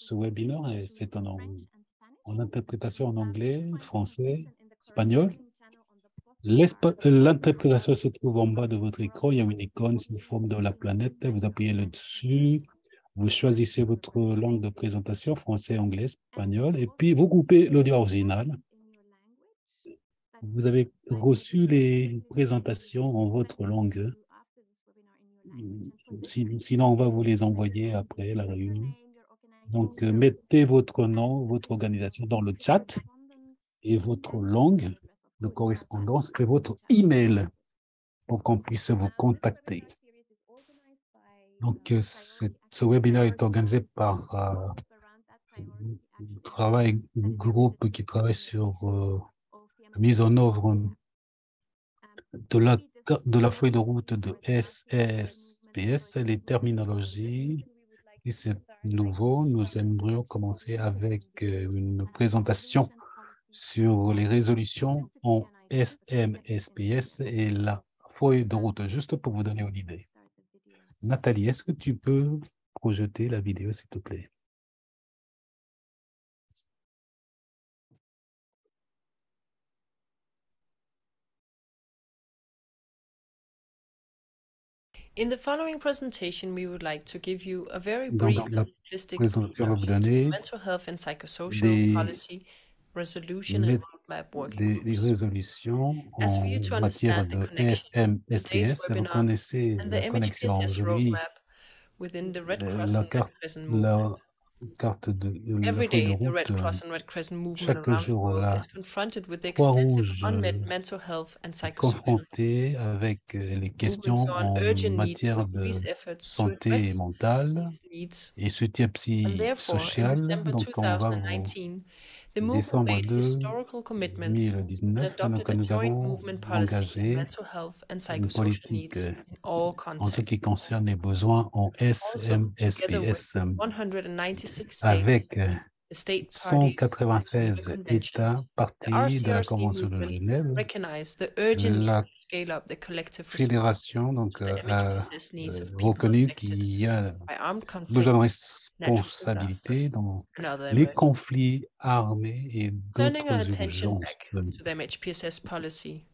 ce webinaire, c'est en interprétation en anglais, français, espagnol. L'interprétation se trouve en bas de votre écran. Il y a une icône sous forme de la planète. Vous appuyez le dessus. Vous choisissez votre langue de présentation, français, anglais, espagnol, et puis vous coupez l'audio original. Vous avez reçu les présentations en votre langue. Sinon, on va vous les envoyer après la réunion. Donc, mettez votre nom, votre organisation dans le chat et votre langue de correspondance et votre email pour qu'on puisse vous contacter. Donc, ce webinaire est organisé par un groupe qui travaille sur la mise en œuvre de la feuille de route de SSPS, les terminologies. Et c'est nouveau, nous aimerions commencer avec une présentation sur les résolutions en SMSPS et la feuille de route, juste pour vous donner une idée. Nathalie, est-ce que tu peux projeter la vidéo, s'il te plaît? In the following presentation, we would like to give you a very brief Donc, la and simplistic présentation va vous introduction to donner mental health and psychosocial des, policy, resolution and roadmap working des groups. résolutions As for en you to matière understand the de connection, today's SMSPS. Vous webinar connaissez and the la connexion MHPSS aujourd'hui, roadmap within the Red Cross la and Red carte, Crescent movement. la Every feuille de day, the route. Red Cross and Red Crescent movement Chaque around the jour, world la is confronted with the extensive Croix-Rouge unmet mental health and est psychosocial confrontée avec les movements questions on en urgent need to matière increase de efforts to santé address mentale these needs. et soutien And therefore, in psychosocial. December Donc, on va vous 2019, the movement décembre made historical commitments and 2019, donc adopted a nous joint avons movement policy on engagé mental health and une psychosocial politique needs in all en ce qui contexts. concerne les besoins en Also, together with SMSPS 196 states, avec the state parties to the 196 Geneva Conventions, États the partis de la RCRC Convention de movement Genève. recognized the urgent need La to scale up the collective response fédération donc, to the a MHPSS needs of people reconnu affected qu'il y a by armed conflict, besoin de natural responsabilité disasters, dans and other les emergencies. conflits armés et Turning our d'autres attention urgences. back to the MHPSS policy,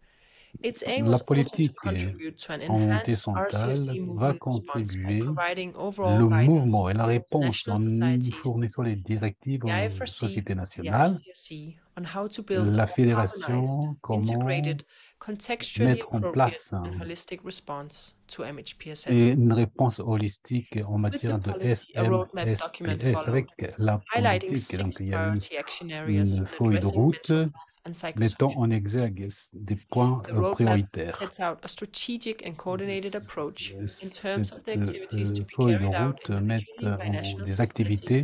its aim La was also to politique contribute to an en montée enhanced centrale RCRC va movement response by contribuer providing overall le guidance mouvement et la to réponse national en societies, fournissant les directives the aux IFRC, sociétés the nationales, RCRC, on how to build a la more harmonized, fédération, comment integrated, contextually mettre en appropriate, place and holistic response to MHPSS. une réponse holistique en With the matière de policy, a roadmap document SMSPS followed, avec la highlighting politique. 6 Donc, il y a eu priority action areas une in feuille de addressing route mental health and mettant psychosocial. en exergue des points The roadmap prioritaires. sets out a strategic and coordinated approach in terms Cette of the activities to be feuille de carried out route met individually by national des societies, activités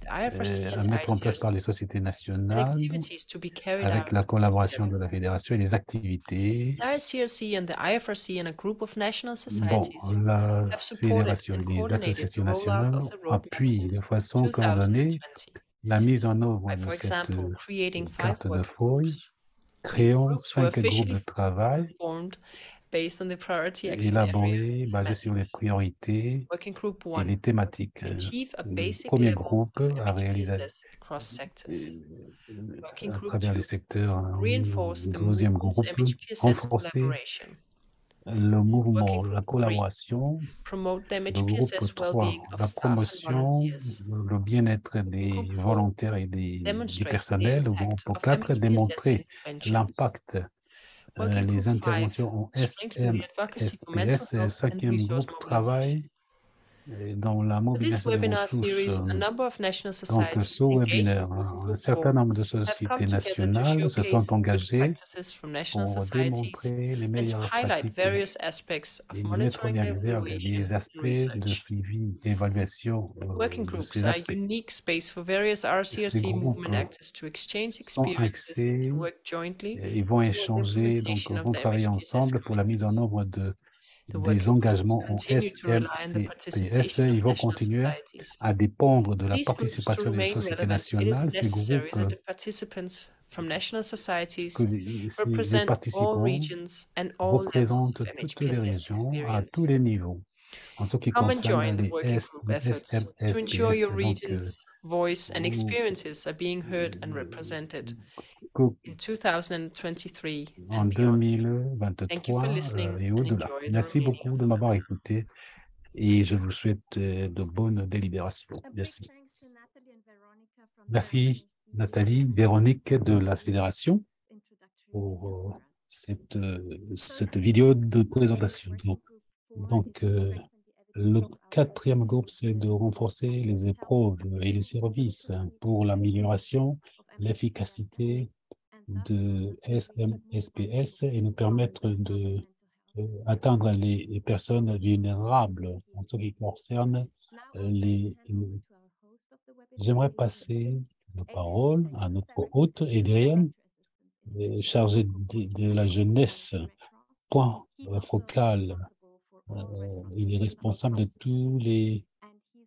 the IFRC à and the mettre en place par ICRC, les sociétés and nationales activities to be carried avec out la collaboration together. de la fédération et les activités. The ICRC and the IFRC and a group of national Bon, societies la have supported fédération and et les coordinated the associations rollout nationales of the roadmap appuient de since façon coordonnée 2020 la mise en œuvre by, de for cette example, creating 5 carte de working feuille, groups. These créant groups were 5 groupes de officially travail formed based on the priority action areas élaborés, basés sur les priorités Working Group et 1 les thématiques. achieve a Le basic premier level groupe of a réalisé MHPSS across sectors. Working à Group travers 2 le secteur, reinforce le the deuxième movement's groupe, MHPSS renforcer collaboration. le mouvement, Working la Group 3 collaboration. promote the Le groupe MHPSS 3, well-being of la staff and promotion, volunteers. le bien-être des Group 4 volontaires et du demonstrate the personnel. Le impact groupe of 4, MHPSS démontrer interventions. l'impact, Working Group les 5 interventions en strengthen the advocacy for mental SMSPS. Le health and cinquième resource groupe mobilization. travaille dans la For this mobilisation des webinar ressources. series, a number of national Donc, societies ce engaged in webinaire, Working un Group certain 4 nombre de have come sociétés together to nationales se showcase sont good engagées practices from national pour societies démontrer les and to meilleures highlight pratiques various aspects of et mettre en monitoring and exergue evaluation des aspects and de research. suivi et évaluation Working de groups ces are a aspects. unique space for various Ces RCRC groupes movement actors to exchange sont experiences axés, and work jointly ils vont towards échanger, donc implementation of vont the travailler MHPSS ensemble pour la mise en commitments. œuvre The des working groups engagements en continue to rely on the SMCPS. participation of Ils vont national continuer societies. à dépendre de For la these groups to participation des remain sociétés relevant, it is nationales. Ces necessary groupes, that the participants from national societies que les represent all participants regions and all levels représentent of toutes les MHPSS régions à tous experience. les niveaux. En ce qui Come and concerne join les working group efforts to ensure SMSPS, your donc region's voice and vous- experiences are being heard and represented que- in 2023 en and beyond. Thank you for 2023 listening et and au-delà. enjoy the Merci remaining beaucoup of de the m'avoir webinar. écouté et je vous souhaite de bonnes délibérations. Merci. Merci Nathalie, Véronique de la Fédération pour cette vidéo de présentation. Donc, le quatrième groupe, c'est de renforcer les épreuves et les services pour l'amélioration, l'efficacité de SMSPS et nous permettre de atteindre les personnes vulnérables en ce qui concerne les... J'aimerais passer la parole à notre hôte, Adrien, chargé de la jeunesse, point focal. Il est responsable de tous les...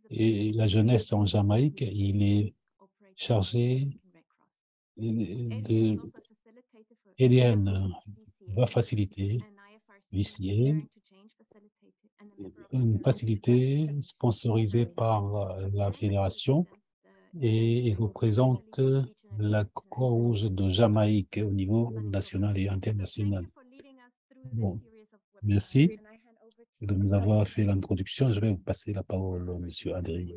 Et la jeunesse en Jamaïque, il est chargé de... Adrien va faciliter, huissier, une facilité sponsorisée par la fédération et il représente la Croix-Rouge de Jamaïque au niveau national et international. Bon, merci de nous avoir fait l'introduction. Je vais vous passer la parole, Monsieur Adrien.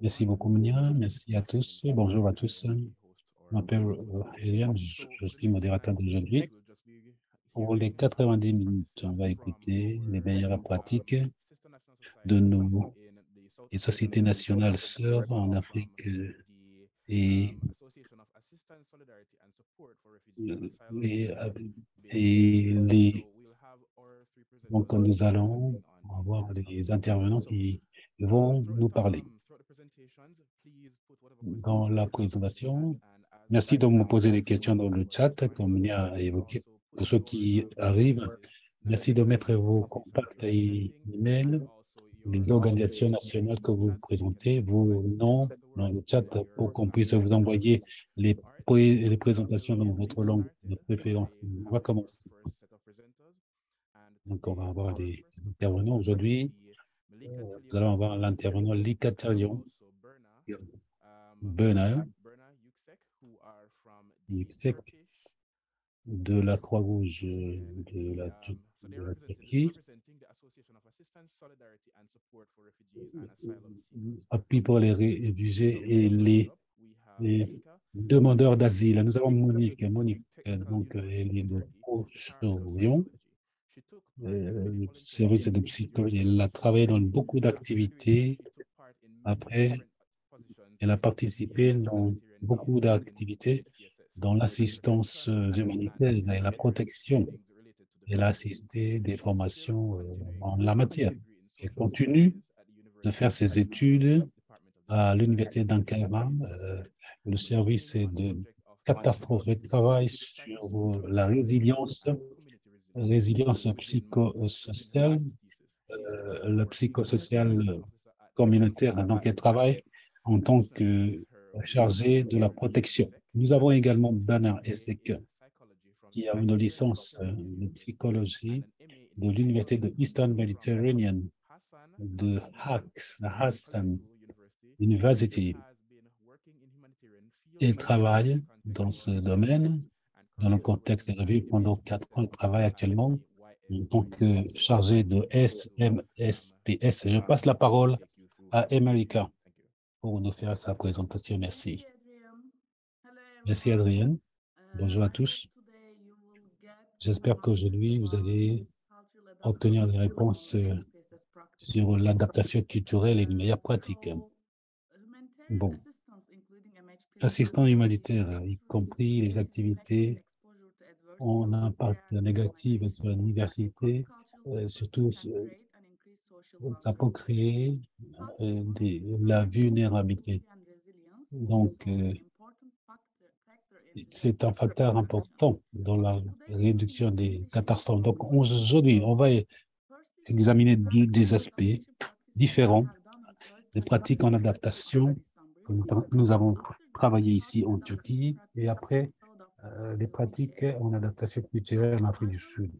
Merci beaucoup, Mounia. Merci à tous. Bonjour à tous. Je m'appelle Eliane, je suis modérateur d'aujourd'hui. Pour les 90 minutes, on va écouter les meilleures pratiques de nos sociétés nationales sœurs en Afrique et, et, donc nous allons avoir des intervenants qui vont nous parler dans la présentation. Merci de me poser des questions dans le chat, comme il y a évoqué. Pour ceux qui arrivent, merci de mettre vos contacts et emails, les organisations nationales que vous présentez, vos noms dans le chat pour qu'on puisse vous envoyer les présentations dans votre langue de préférence. On va commencer. Donc, on va avoir des intervenants aujourd'hui. Nous allons avoir l'intervenant Lika Talion, Bernard, de la Croix-Rouge de la Turquie, appui pour les réfugiés et les demandeurs d'asile. Nous avons Monique, donc elle est de Proche-Orient, service de psychologie. Elle a travaillé dans beaucoup d'activités. Après, elle a participé dans beaucoup d'activités dans l'assistance humanitaire et la protection. Elle a assisté des formations en la matière. Elle continue de faire ses études à l'université d'Ankara. Le service de catastrophe et travaille sur la résilience psychosociale, le psychosocial communautaire. Donc, elle travaille en tant que chargée de la protection. Nous avons également Bernard Essek, qui a une licence de psychologie de l'Université de Eastern Mediterranean de Hassan University. Il travaille dans ce domaine, dans le contexte des revues pendant 4 ans. Il travaille actuellement en tant que chargé de SMSPS. Je passe la parole à America pour nous faire sa présentation. Merci. Merci, Adrienne. Bonjour à tous. J'espère qu'aujourd'hui, vous allez obtenir des réponses sur l'adaptation culturelle et les meilleures pratiques. Bon. Assistant humanitaire, y compris les activités en impact négatif sur la diversité, surtout ça peut créer la vulnérabilité. Donc, c'est un facteur important dans la réduction des catastrophes. Donc, aujourd'hui, on va examiner des aspects différents des pratiques en adaptation que nous avons travaillé ici en Turquie et après les pratiques en adaptation culturelle en Afrique du Sud.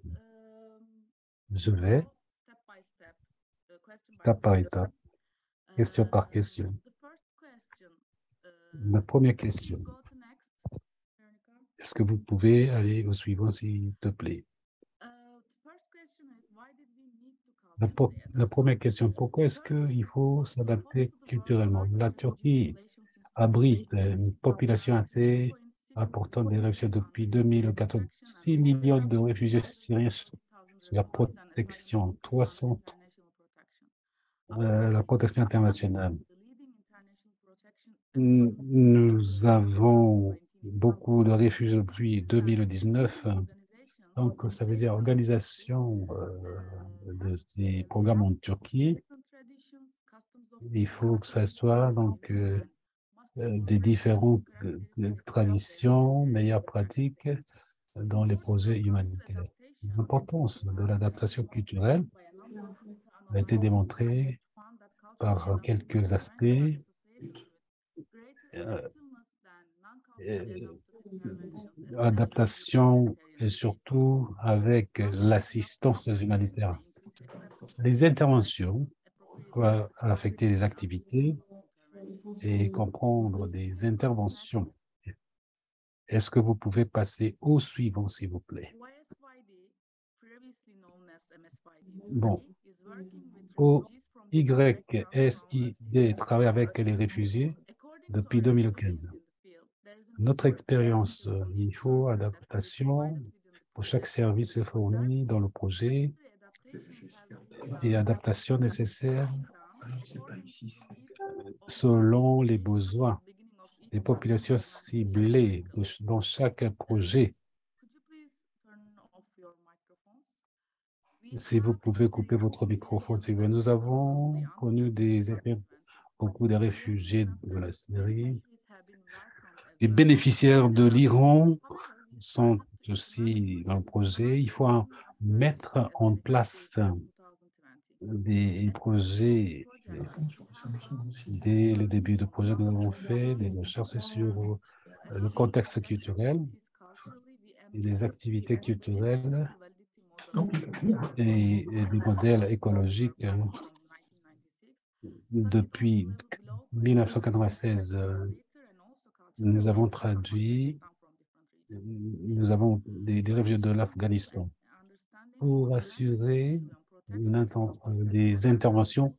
Je vais étape par étape, question par question. La première question. Est-ce que vous pouvez aller au suivant, s'il te plaît? La première question, pourquoi est-ce qu'il faut s'adapter culturellement? La Turquie abrite une population assez importante des réfugiés depuis 2014. 6 millions de réfugiés syriens sous la protection, 300, la protection internationale. Nous avons beaucoup de réfugiés depuis 2019. Donc, ça veut dire organisation de ces programmes en Turquie. Il faut que ça soit donc des différentes traditions, meilleures pratiques dans les projets humanitaires. L'importance de l'adaptation culturelle a été démontrée par quelques aspects. Adaptation et surtout avec l'assistance humanitaire. Les interventions peuvent affecter les activités et comprendre des interventions. Est-ce que vous pouvez passer au suivant, s'il vous plaît? Bon, OYSID travaille avec les réfugiés depuis 2015. Notre expérience, il faut adaptation pour chaque service fourni dans le projet et adaptation nécessaire selon les besoins des populations ciblées dans chaque projet. Si vous pouvez couper votre microphone, s'il vous plaît. Nous avons connu beaucoup de réfugiés de la Syrie. Les bénéficiaires de l'Iran sont aussi dans le projet. Il faut mettre en place des projets. Dès le début du projet, nous avons fait des recherches sur le contexte culturel et les activités culturelles et des modèles écologiques. Depuis 1996, nous avons traduit, nous avons des réfugiés de l'Afghanistan pour assurer des interventions,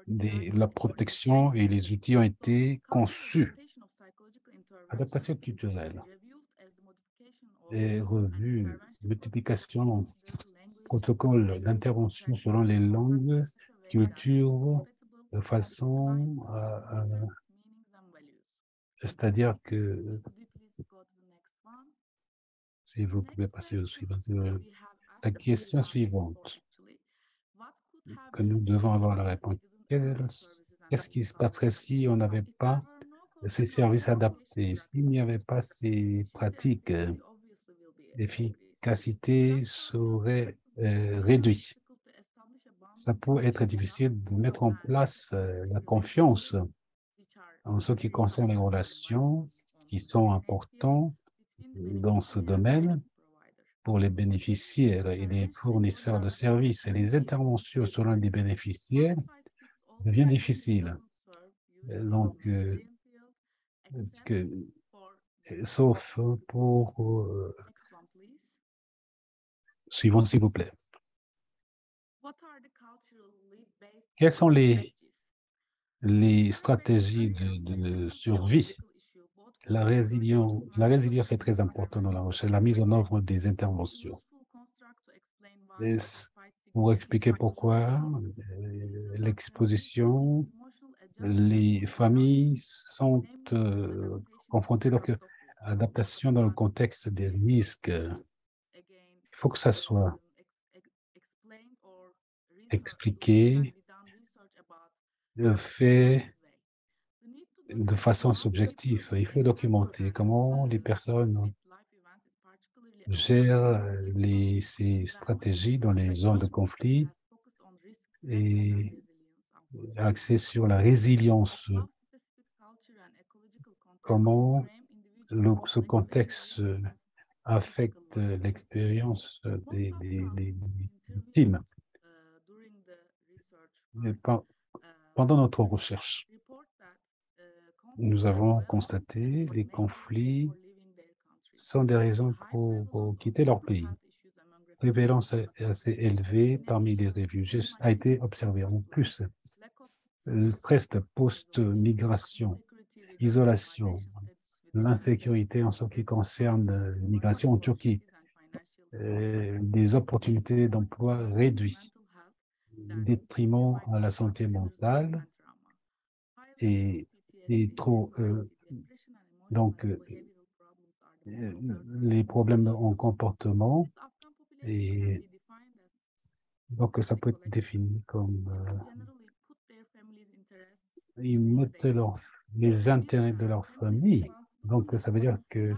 la protection et les outils ont été conçus. Adaptation culturelle et revue, multiplication, protocole d'intervention selon les langues, cultures, de façon c'est-à-dire que, si vous pouvez passer au suivant, la question suivante que nous devons avoir la réponse. Qu'est-ce qui se passerait si on n'avait pas ces services adaptés, s'il n'y avait pas ces pratiques, l'efficacité serait réduite. Ça peut être difficile de mettre en place la confiance en ce qui concerne les relations qui sont importantes dans ce domaine pour les bénéficiaires et les fournisseurs de services. Et les interventions selon les bénéficiaires deviennent difficiles. Donc, sauf pour... suivant, s'il vous plaît. Quelles sont les stratégies de survie? La résilience est très importante dans la recherche, la mise en œuvre des interventions. Et pour expliquer pourquoi, l'exposition, les familles sont confrontées à l'adaptation dans le contexte des risques. Il faut que ça soit expliqué, fait de façon subjective. Il faut documenter comment les personnes gèrent ces stratégies dans les zones de conflit et axé sur la résilience. Comment ce contexte affecte l'expérience des victimes. Pendant notre recherche, nous avons constaté les conflits sont des raisons pour quitter leur pays. Prévalence assez élevée parmi les réfugiés a été observée. En plus, le stress post-migration, isolation, l'insécurité en ce qui concerne l'immigration en Turquie, des opportunités d'emploi réduites, détriment à la santé mentale et trop donc les problèmes en comportement et donc ça peut être défini comme ils mettent les intérêts de leur famille. Donc ça veut dire que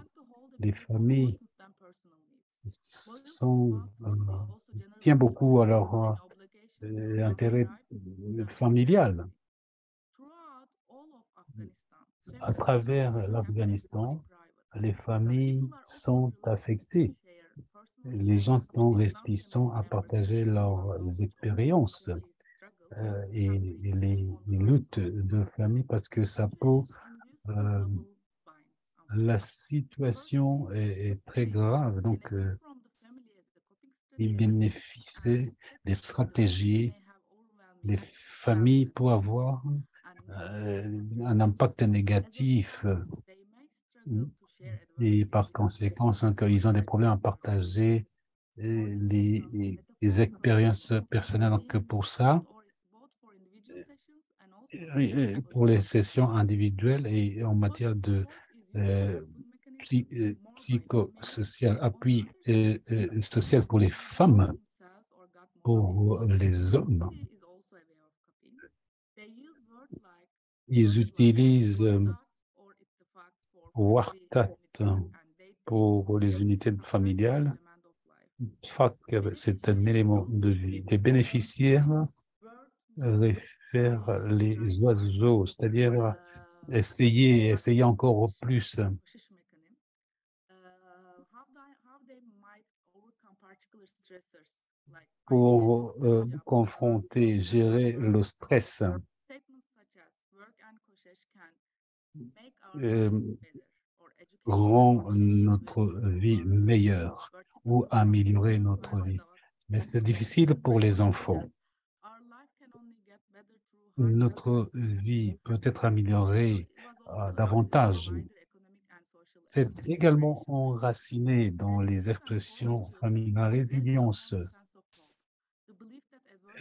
les familles tiennent beaucoup à leur intérêt familial. À travers l'Afghanistan, les familles sont affectées. Les gens sont réticents à partager leurs expériences et les luttes de famille parce que ça peut la situation est très grave. Donc, ils bénéficient des stratégies des familles pour avoir un impact négatif et par conséquent, ils ont des problèmes à partager les expériences personnelles. Donc, pour ça, pour les sessions individuelles et en matière de psychosocial, appui social pour les femmes, pour les hommes, ils utilisent Wartat pour les unités familiales. FAC, c'est un élément de vie. Les bénéficiaires réfèrent les oiseaux, c'est-à-dire essayer encore plus. Pour confronter, gérer le stress, rend notre vie meilleure ou améliorer notre vie. Mais c'est difficile pour les enfants. Notre vie peut être améliorée davantage. C'est également enraciné dans les expressions familiales. La résilience,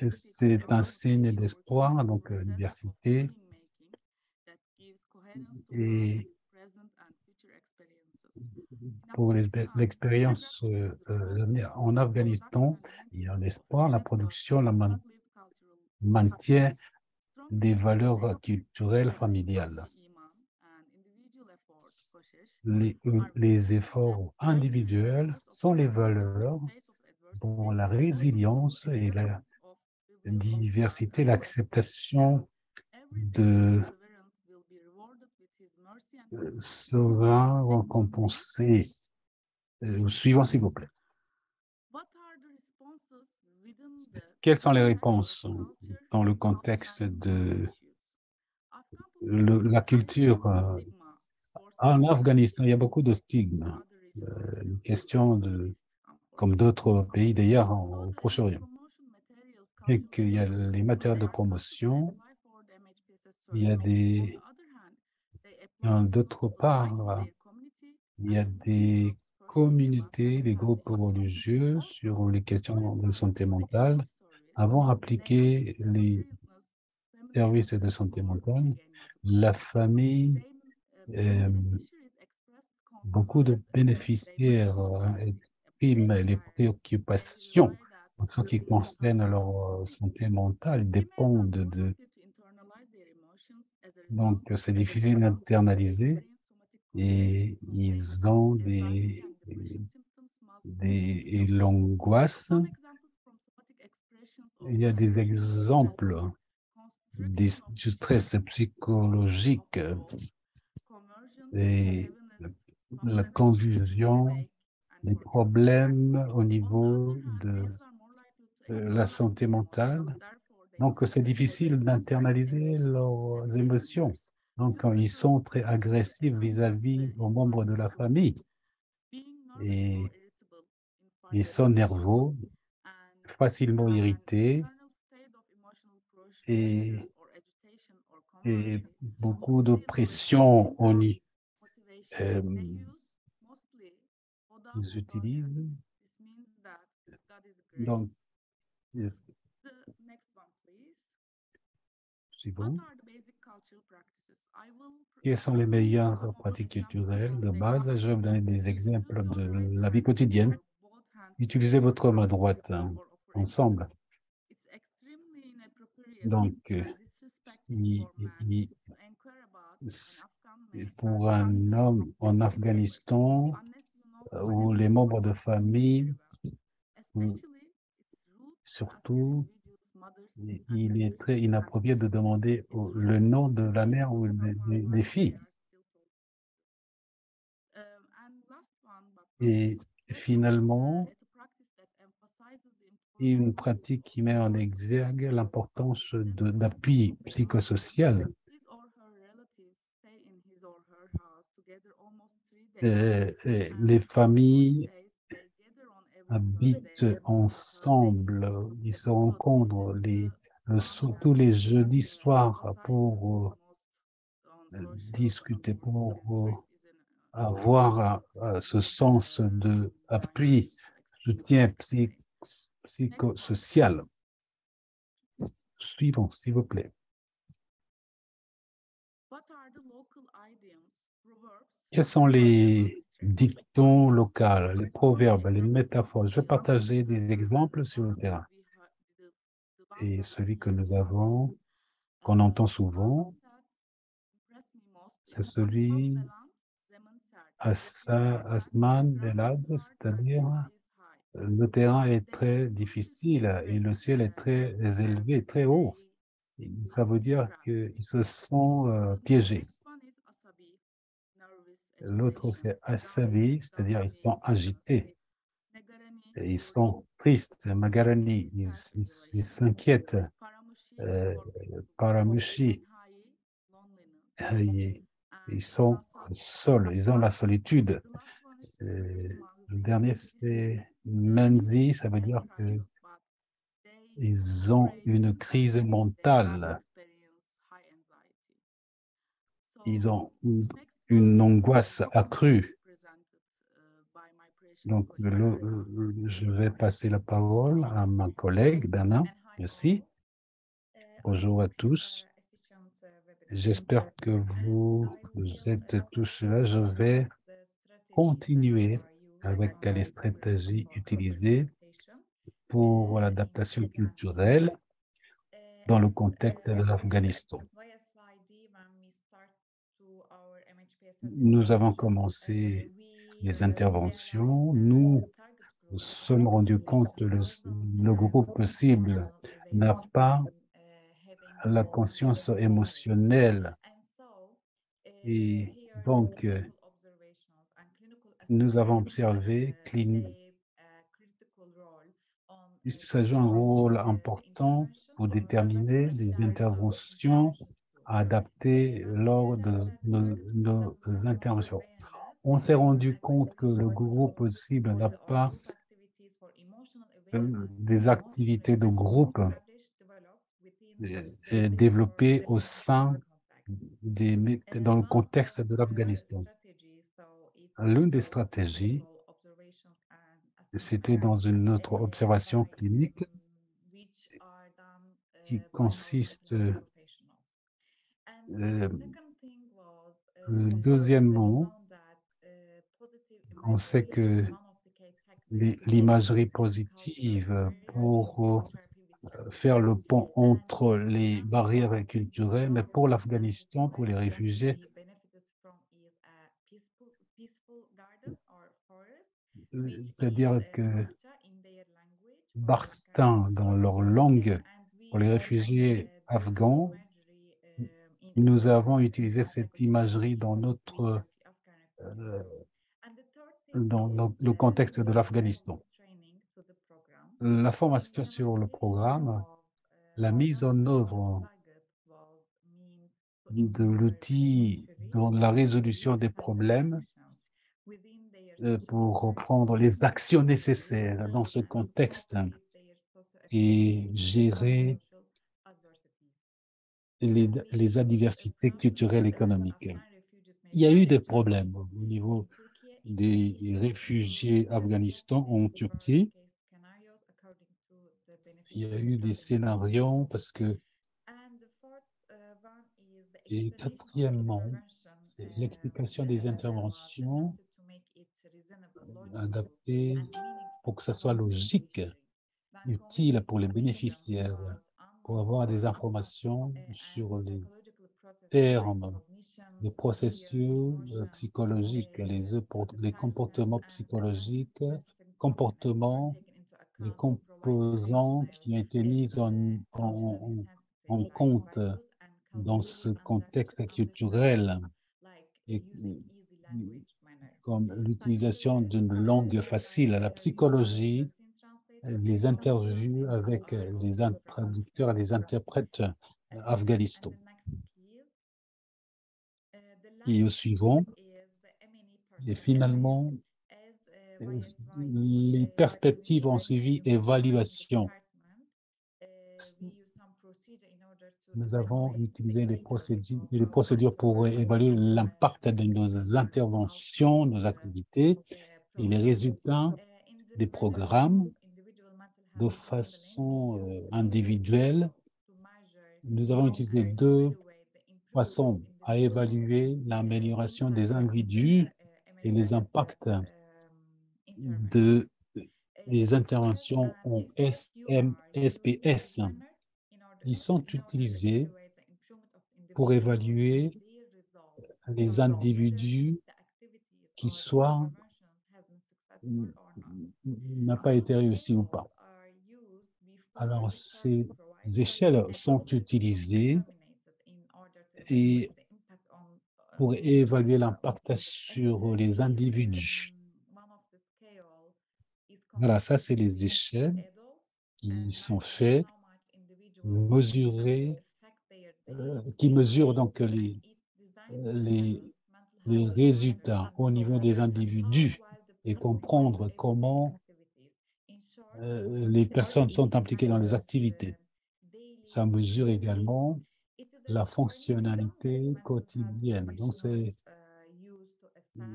c'est un signe d'espoir, donc diversité, et pour l'expérience en Afghanistan, il y a l'espoir, la production, le maintien des valeurs culturelles familiales. Les efforts individuels sont les valeurs dont la résilience et la diversité, l'acceptation sera récompensée. Suivant, s'il vous plaît. Quelles sont les réponses dans le contexte de la culture en Afghanistan? Il y a beaucoup de stigmes. Une question comme d'autres pays d'ailleurs au Proche-Orient. Et qu'il y a les matériels de promotion, il y a d'autre part, il y a des communautés, des groupes religieux sur les questions de santé mentale avant d'appliquer les services de santé mentale. La famille, beaucoup de bénéficiaires expriment les préoccupations en ce qui concerne leur santé mentale, dépendent donc c'est difficile d'internaliser et ils ont l'angoisse. Il y a des exemples du stress psychologique et la confusion, les problèmes au niveau de la santé mentale. Donc, c'est difficile d'internaliser leurs émotions. Donc, quand ils sont très agressifs vis-à-vis aux membres de la famille et ils sont nerveux, facilement irrités et, et beaucoup de pression euh, ils utilisent. Donc, suivant. Quelles sont les meilleures pratiques culturelles de base? Je vais vous donner des exemples de la vie quotidienne. Utilisez votre main droite ensemble. Donc, il- il- pour un homme en Afghanistan ou les membres de famille, surtout, il est très inapproprié de demander le nom de la mère ou des filles. Et finalement, une pratique qui met en exergue l'importance d'appui psychosocial. Les familles habitent ensemble, ils se rencontrent surtout les jeudis soirs pour discuter, pour avoir ce sens d'appui, soutien psychosocial. Suivant, s'il vous plaît. Quels sont les dictons locaux, les proverbes, les métaphores? Je vais partager des exemples sur le terrain. Et celui que nous avons, qu'on entend souvent, c'est celui Asman Belad, c'est-à-dire le terrain est très difficile et le ciel est très élevé, très haut. Ça veut dire qu'ils se sont piégés. L'autre, c'est Asabi, c'est-à-dire ils sont agités, et ils sont tristes. Magarani, ils s'inquiètent. Paramushi, ils sont seuls, ils ont la solitude. Le dernier, c'est Menzi, ça veut dire qu'ils ont une crise mentale. Ils ont une angoisse accrue. Donc, je vais passer la parole à ma collègue, Dana. Merci. Bonjour à tous. J'espère que vous êtes tous là. Je vais continuer avec les stratégies utilisées pour l'adaptation culturelle dans le contexte de l'Afghanistan. Nous avons commencé les interventions. Nous nous sommes rendus compte que le groupe cible n'a pas la conscience émotionnelle. Et donc, nous avons observé qu'il joue un rôle important pour déterminer les interventions à adapter lors de nos interventions. On s'est rendu compte que le groupe cible n'a pas des activités de groupe développées au sein dans le contexte de l'Afghanistan. L'une des stratégies, c'était dans une autre observation clinique qui consiste, deuxièmement, on sait que l'imagerie positive pour faire le pont entre les barrières culturelles, mais pour l'Afghanistan, pour les réfugiés, c'est-à-dire que partant dans leur langue, pour les réfugiés afghans, nous avons utilisé cette imagerie dans le contexte de l'Afghanistan. La formation sur le programme La mise en œuvre de l'outil dans la résolution des problèmes pour prendre les actions nécessaires dans ce contexte et gérer les adversités culturelles et économiques. Il y a eu des problèmes au niveau des réfugiés afghanistans en Turquie. Il y a eu des scénarios parce que, et quatrièmement, c'est l'explication des interventions adaptées pour que ça soit logique, utile pour les bénéficiaires, pour avoir des informations sur les termes, les processus psychologiques, les comportements psychologiques, comportements, les composants qui ont été mis en compte dans ce contexte culturel, et comme l'utilisation d'une langue facile, la psychologie, les interviews avec les traducteurs et les interprètes afghanistan. Et au suivant, et finalement, les perspectives ont suivi évaluation. Nous avons utilisé les procédures pour évaluer l'impact de nos interventions, nos activités et les résultats des programmes de façon individuelle. Nous avons utilisé deux façons à évaluer l'amélioration des individus et les impacts des interventions en SMSPS. Ils sont utilisés pour évaluer les individus qui soit n'a pas été réussi ou pas. Alors, ces échelles sont utilisées et pour évaluer l'impact sur les individus. Voilà, ça, c'est les échelles qui sont faites, mesurées, qui mesurent donc les résultats au niveau des individus et comprendre comment les personnes sont impliquées dans les activités. Ça mesure également la fonctionnalité quotidienne. Donc, il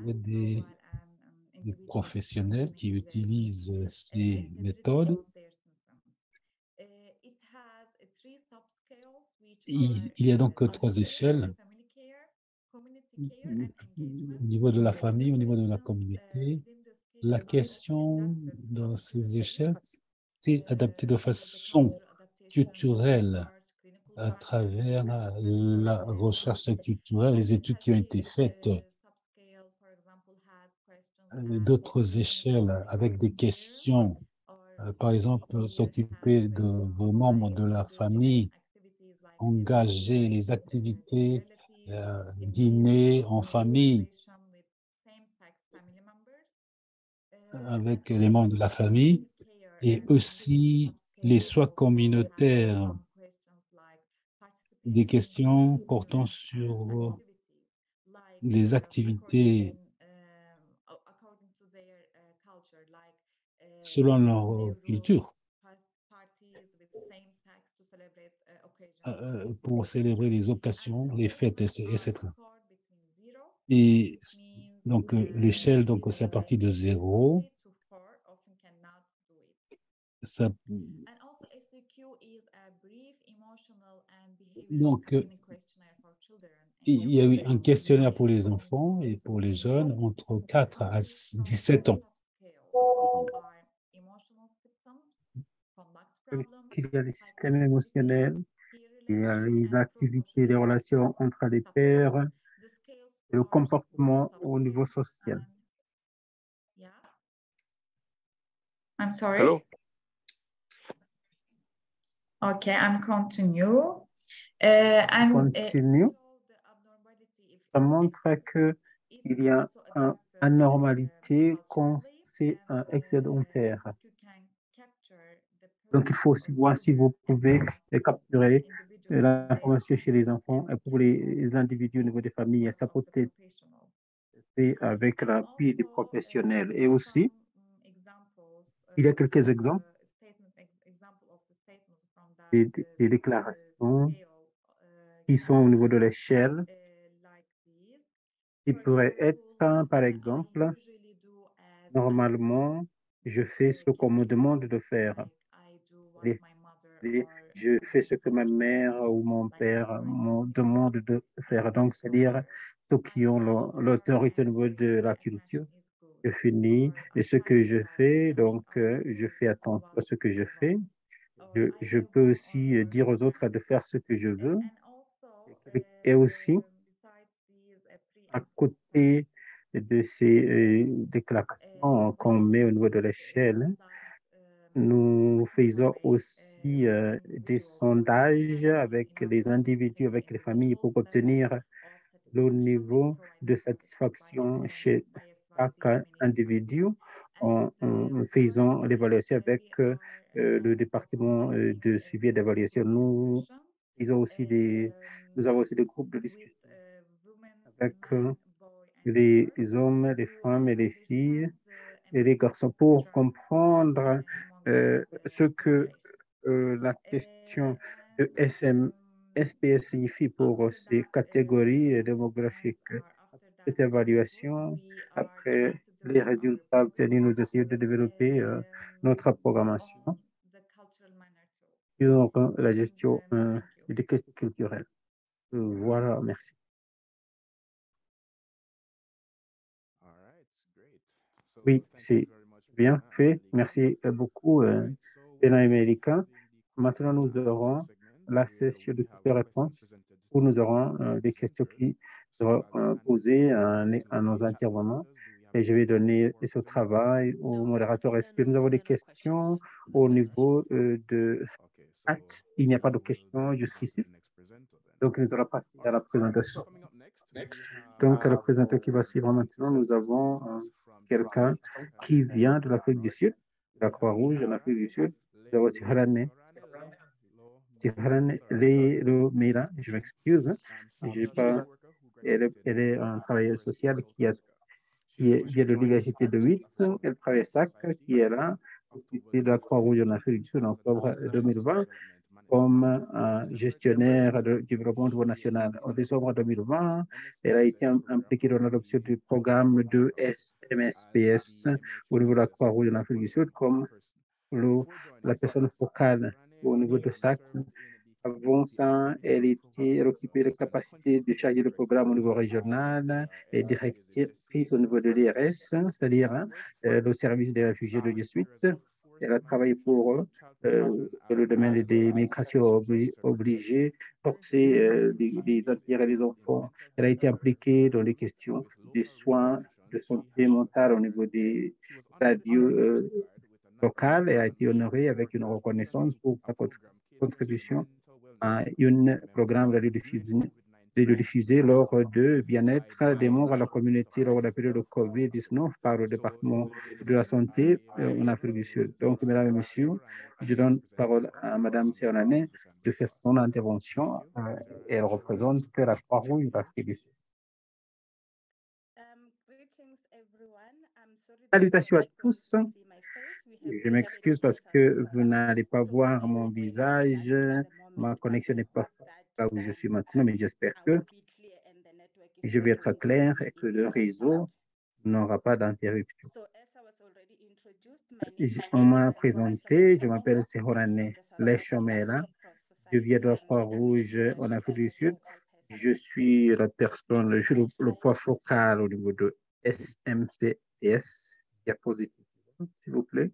y a des professionnels qui utilisent ces méthodes. Il y a donc trois échelles au niveau de la famille, au niveau de la communauté. La question dans ces échelles, c'est adapté de façon culturelle à travers la recherche culturelle, les études qui ont été faites, d'autres échelles avec des questions, par exemple, s'occuper de vos membres de la famille, engager les activités, dîner en famille avec les membres de la famille, et aussi les choix communautaires, des questions portant sur les activités selon leur culture pour célébrer les occasions, les fêtes, etc. Et donc, l'échelle, donc, c'est à partir de 0. Ça, donc, il y a eu un questionnaire pour les enfants et pour les jeunes entre 4 à 17 ans. Qu'il y a les systèmes émotionnels, il y a les activités, les relations entre les pairs, et le comportement au niveau social. I'm sorry. Hello. Okay, I'm continue. Continue. Ça montre qu'il y a une anormalité quand c'est un excédentaire. Donc, il faut aussi voir si vous pouvez capturer l'information chez les enfants et pour les individus au niveau des familles. Ça peut être fait avec l'appui des professionnels. Et aussi, il y a quelques exemples des déclarations qui sont au niveau de l'échelle, qui pourraient être, par exemple, normalement, je fais ce qu'on me demande de faire. Je fais ce que ma mère ou mon père me demande de faire. Donc, c'est-à-dire ceux qui ont l'autorité au niveau de la culture. Je finis et ce que je fais, donc je fais attention à ce que je fais. Je peux aussi dire aux autres de faire ce que je veux. Et aussi, à côté de ces déclarations qu'on met au niveau de l'échelle, nous faisons aussi des sondages avec les individus, avec les familles pour obtenir le niveau de satisfaction chez chaque individu en faisant l'évaluation avec le département de suivi et d'évaluation. Nous avons aussi des groupes de discussion avec les hommes, les femmes et les filles et les garçons pour comprendre ce que la question de SPS signifie pour ces catégories démographiques. Cette évaluation, après les résultats obtenus, nous essayons de développer notre programmation sur la gestion des questions culturelles. Voilà, merci. Oui, c'est bien fait. Merci beaucoup, Bena et Melika. Maintenant, nous aurons la session de questions-réponses où nous aurons des questions qui seront posées à nos intervenants. Et je vais donner ce travail au modérateur. Est-ce que nous avons des questions au niveau de chat? Il n'y a pas de questions jusqu'ici. Donc, nous allons passer à la présentation. Donc, à la présentation qui va suivre maintenant, nous avons quelqu'un qui vient de l'Afrique du Sud, de la Croix-Rouge en Afrique du Sud. Nous avons Sirhane Mera, je m'excuse. Elle est un travailleur social qui vient de l'Université de 8. Elle travaille à SAC, qui est là, de la Croix-Rouge en Afrique du Sud en octobre 2020 comme gestionnaire de développement national. En décembre 2020, elle a été impliquée dans l'adoption du programme de SMSPS au niveau de la Croix-Rouge en Afrique du Sud comme la personne focale au niveau de SACS. Avant ça, elle occupait la capacité de charger le programme au niveau régional et directrice au niveau de l'IRS, c'est-à-dire le service des réfugiés de 18. Elle a travaillé pour le domaine des migrations obligées, forcées, les enfants et les enfants. Elle a été impliquée dans les questions des soins de santé mentale au niveau des radios locales et a été honorée avec une reconnaissance pour sa contribution à un programme de diffuser lors de bien-être des membres de la communauté lors de la période de COVID-19 par le département de la santé en Afrique du Sud. Donc, mesdames et messieurs, je donne la parole à Madame Sirhane de faire son intervention. Elle représente la Croix-Rouge d'Afrique du Sud. Salutations à tous. Je m'excuse parce que vous n'allez pas voir mon visage. Ma connexion n'est pas là où je suis maintenant, mais j'espère que je vais être clair et que le réseau n'aura pas d'interruption. On m'a présenté, je m'appelle Sirhane Leshomela. Je viens de la Croix-Rouge en Afrique du Sud. Je suis la personne, le point focal au niveau de SMCS. Diapositive, s'il vous plaît.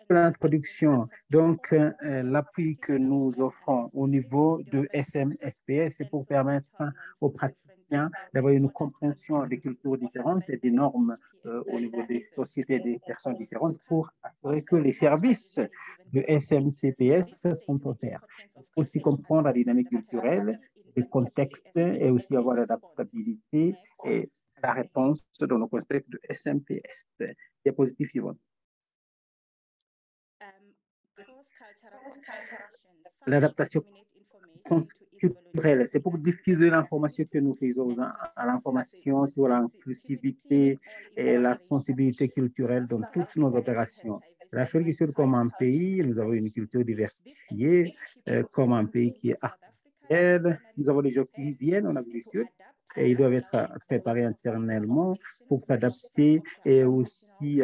L'introduction, donc l'appui que nous offrons au niveau de SMSPS, c'est pour permettre aux praticiens d'avoir une compréhension des cultures différentes et des normes au niveau des sociétés des personnes différentes pour assurer que les services de SMCPS sont offerts. Il faut aussi comprendre la dynamique culturelle, le contexte et aussi avoir l'adaptabilité et la réponse dans le contexte de SMPS. Diapositive suivante. L'adaptation culturelle, c'est pour diffuser l'information que nous faisons à l'information sur l'inclusivité et la sensibilité culturelle dans toutes nos opérations. L'Afrique du Sud, comme un pays, nous avons une culture diversifiée, comme un pays qui est artificiel. Nous avons des gens qui viennent en Afrique du Sud et ils doivent être préparés internellement pour s'adapter et aussi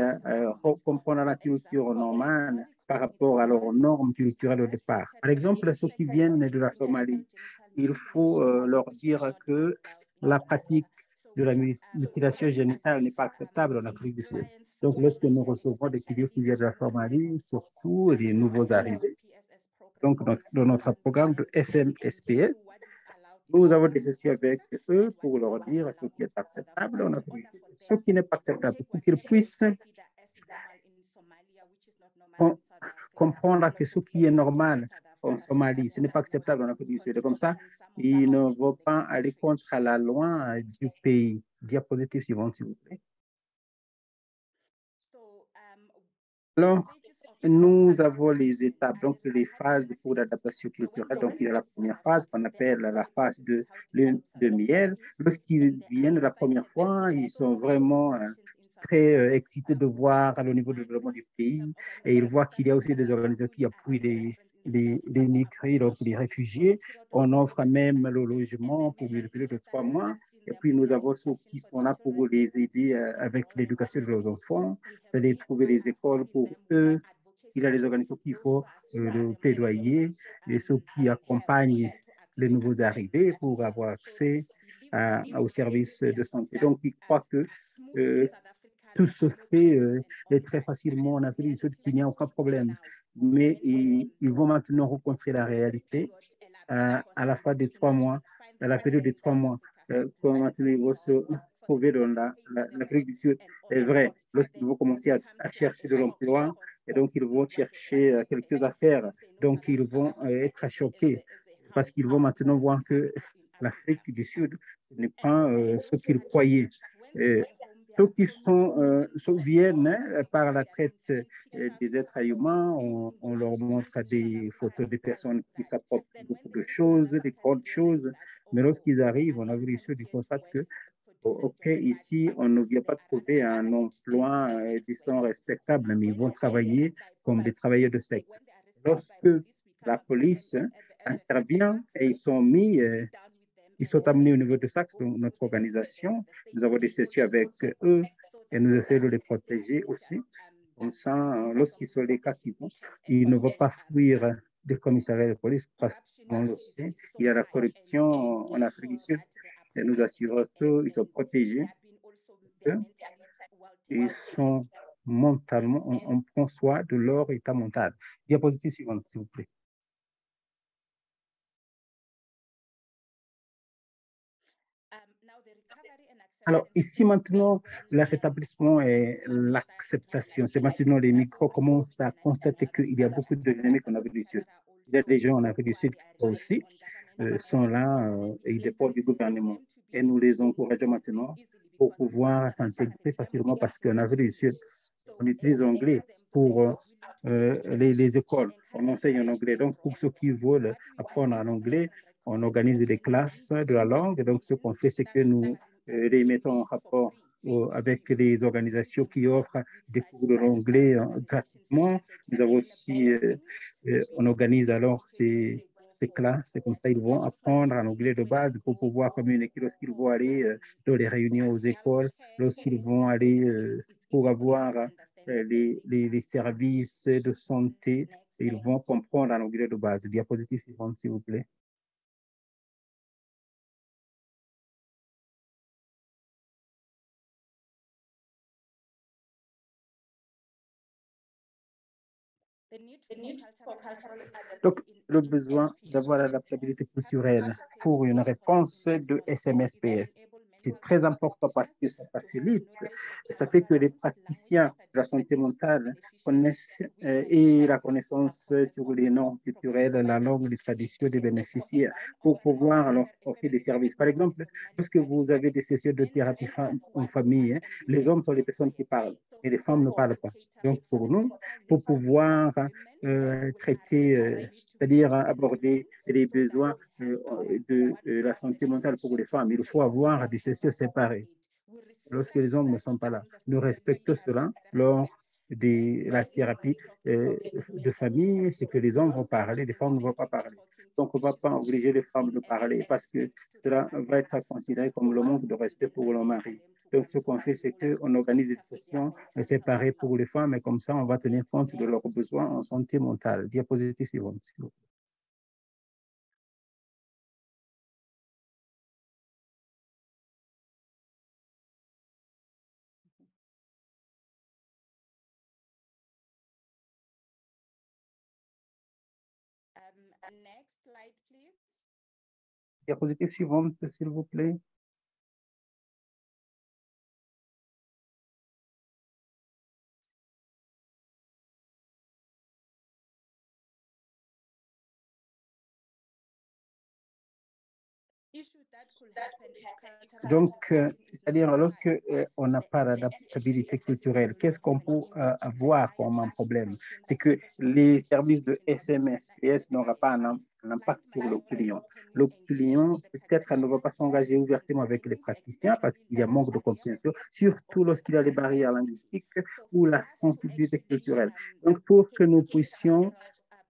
comprendre la culture normale par rapport à leurs normes culturelles au départ. Par exemple, ceux qui viennent de la Somalie, il faut leur dire que la pratique de la mutilation génitale n'est pas acceptable en Afrique du Sud. Donc, lorsque nous recevons des clients qui viennent de la Somalie, surtout des nouveaux arrivés, donc dans notre programme de SMSPS, nous avons des sessions avec eux pour leur dire ce qui est acceptable en Afrique, ce qui n'est pas acceptable, pour qu'ils puissent comprendre que ce qui est normal en Somalie, ce n'est pas acceptable en Afrique du Sud. Comme ça, ils ne vont pas aller contre la loi du pays. Diapositive suivante, s'il vous plaît. Alors, nous avons les étapes, donc les phases pour l'adaptation culturelle. Donc, il y a la première phase qu'on appelle la phase de lune de miel. Lorsqu'ils viennent la première fois, ils sont vraiment très excités de voir le niveau de développement du pays et ils voient qu'il y a aussi des organisations qui appuient les migrés, donc les réfugiés. On offre même le logement pour une période de 3 mois. Et puis, nous avons ceux qui sont là pour les aider avec l'éducation de leurs enfants, c'est-à-dire trouver les écoles pour eux. Il y a les organisations qui font le plaidoyer et ceux qui accompagnent les nouveaux arrivés pour avoir accès aux services de santé. Donc, je crois que tout se fait très facilement en Afrique du Sud, qu'il n'y a aucun problème. Mais ils vont maintenant rencontrer la réalité à la fin des 3 mois, à la période des 3 mois, quand maintenant ils vont se trouver dans l'Afrique du Sud. C'est vrai, lorsqu'ils vont commencer à chercher de l'emploi, et donc ils vont chercher quelque chose à faire. Donc ils vont être choqués parce qu'ils vont maintenant voir que l'Afrique du Sud n'est pas ce qu'ils croyaient. Ceux qui viennent par la traite des êtres humains, on leur montre des photos des personnes qui s'approprient beaucoup de choses, des grandes choses, mais lorsqu'ils arrivent, on a vu ici, ils constatent que, OK, ici, on ne vient pas trouver un emploi décent, respectable, mais ils vont travailler comme des travailleurs de sexe. Lorsque la police intervient et ils sont amenés au niveau de SACS, donc notre organisation. Nous avons des sessions avec eux et nous essayons de les protéger aussi. Comme ça, lorsqu'ils sont les cas qui vont, ils ne vont pas fuir des commissariats de police parce qu'on le sait, il y a la corruption en Afrique du Sud et nous assurons qu'ils sont protégés. Ils sont mentalement, on prend soin de leur état mental. Diapositive suivante, s'il vous plaît. Alors, ici maintenant, le rétablissement et l'acceptation, c'est maintenant les micros commencent à constater qu'il y a beaucoup de dynamiques en Afrique du Sud. Il y a des gens en Afrique du Sud qui aussi sont là et ils dépendent du gouvernement. Et nous les encourageons maintenant pour pouvoir s'intégrer facilement parce qu'en Afrique du Sud, on utilise l'anglais pour les écoles. On enseigne en anglais. Donc, pour ceux qui veulent apprendre en anglais, on organise des classes de la langue. Et donc, ce qu'on fait, c'est que nous les mettons en rapport avec les organisations qui offrent des cours de l'anglais gratuitement. Nous avons aussi, on organise alors ces classes, c'est comme ça ils vont apprendre en anglais de base pour pouvoir communiquer lorsqu'ils vont aller dans les réunions aux écoles, lorsqu'ils vont aller pour avoir les services de santé, ils vont comprendre en anglais de base. Diapositive suivante, s'il vous plaît. Donc, le besoin d'avoir l'adaptabilité culturelle pour une réponse de SMSPS. C'est très important parce que ça facilite, ça fait que les praticiens de la santé mentale connaissent et la connaissance sur les normes culturelles, la langue, les traditions des bénéficiaires pour pouvoir leur offrir des services. Par exemple, lorsque vous avez des sessions de thérapie en famille, hein, les hommes sont les personnes qui parlent et les femmes ne parlent pas. Donc, pour nous, pour pouvoir traiter, c'est-à-dire aborder les besoins de la santé mentale pour les femmes, il faut avoir des sessions séparées lorsque les hommes ne sont pas là. Nous respectons cela lors de la thérapie de famille, c'est que les hommes vont parler, les femmes ne vont pas parler. Donc, on ne va pas obliger les femmes de parler parce que cela va être considéré comme le manque de respect pour leur mari. Donc, ce qu'on fait, c'est qu'on organise des sessions séparées pour les femmes et comme ça, on va tenir compte de leurs besoins en santé mentale. Diapositive suivante, s'il vous plaît. Next slide, please. Diapositive suivante, s'il vous plaît. Donc, c'est-à-dire, lorsque on n'a pas d'adaptabilité culturelle, qu'est-ce qu'on peut avoir comme un problème? C'est que les services de SMSPS n'auront pas un impact sur le client. Le client, peut-être, ne va pas s'engager ouvertement avec les praticiens parce qu'il y a manque de compréhension, surtout lorsqu'il y a les barrières linguistiques ou la sensibilité culturelle. Donc, pour que nous puissions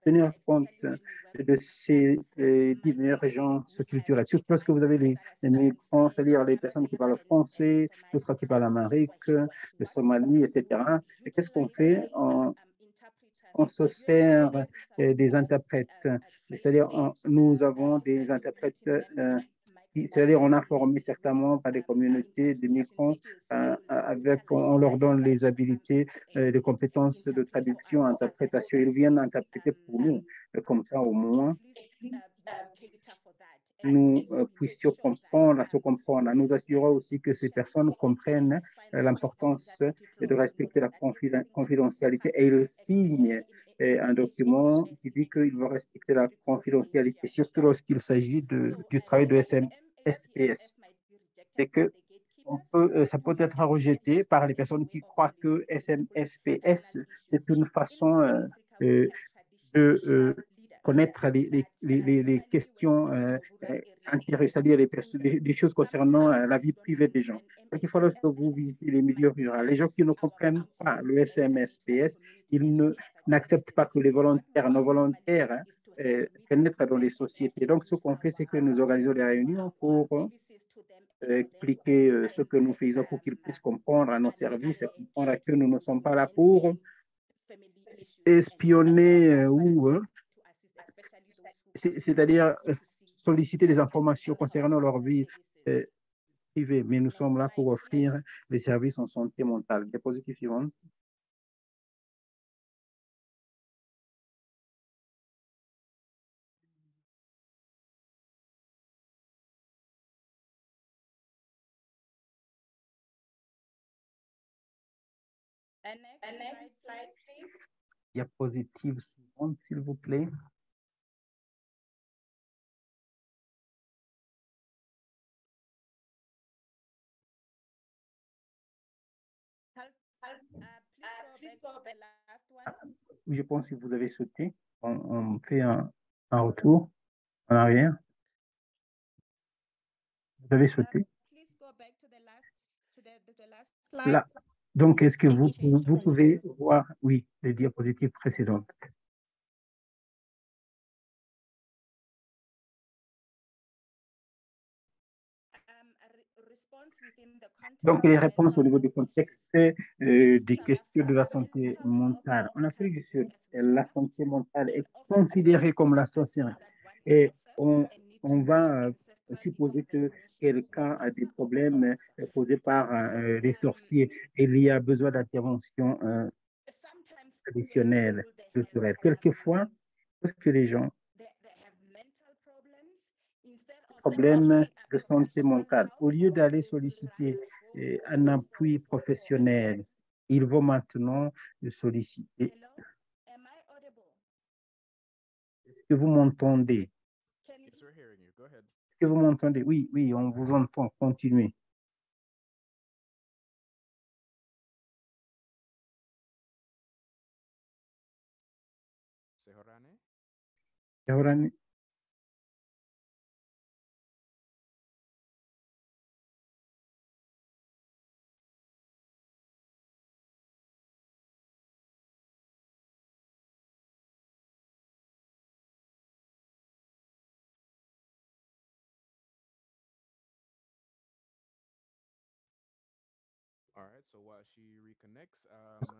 tenir compte de ces divergences culturelles. Surtout lorsque vous avez les migrants, c'est-à-dire les personnes qui parlent français, d'autres qui parlent amérique, le Somalie, etc. Et qu'est-ce qu'on fait? On se sert des interprètes, c'est-à-dire nous avons des interprètes c'est-à-dire on a formé certainement par des communautés de migrants on leur donne les habilités, les compétences de traduction, interprétation. Ils viennent interpréter pour nous. Comme ça, au moins, nous puissions comprendre, se comprendre. Nous assurons aussi que ces personnes comprennent l'importance de respecter la confidentialité et ils signent un document qui dit qu'ils vont respecter la confidentialité, surtout lorsqu'il s'agit du travail de SPS. Et que ça peut être rejeté par les personnes qui croient que SMSPS, c'est une façon de connaître les questions intérieures, c'est-à-dire les choses concernant la vie privée des gens. Donc, il faut lorsque vous visitez les milieux ruraux, les gens qui ne comprennent pas le SMSPS, ils n'acceptent pas que les volontaires, non volontaires, pénètrent dans les sociétés. Donc, ce qu'on fait, c'est que nous organisons des réunions pour expliquer ce que nous faisons pour qu'ils puissent comprendre à nos services et comprendre que nous ne sommes pas là pour espionner ou c'est-à-dire solliciter des informations concernant leur vie privée, mais nous sommes là pour offrir des services en santé mentale. Diapositive suivante. Next slide, please. Diapositive suivante, s'il vous plaît. Please go back to the last one. Je pense que vous avez sauté. On fait un retour en arrière. Vous avez sauté. Please go back to the last slide. Là. Donc, est-ce que vous pouvez voir, oui, les diapositives précédentes? Donc, les réponses au niveau du contexte des questions de la santé mentale. En Afrique du Sud, la santé mentale est considérée comme la sorcellerie. Et on va supposer que quelqu'un a des problèmes causés par les sorciers et il y a besoin d'intervention traditionnelle, culturelle. Quelquefois, parce que les gens problèmes de santé mentale. Au lieu d'aller solliciter un appui professionnel, ils vont maintenant le solliciter. Am I audible? Est-ce que vous m'entendez? Can you Yes, we're hearing you. Go ahead. Est-ce que vous m'entendez? Oui, oui, on vous entend. Continuez. Sehorane? Yaorani? All right, so while she reconnects,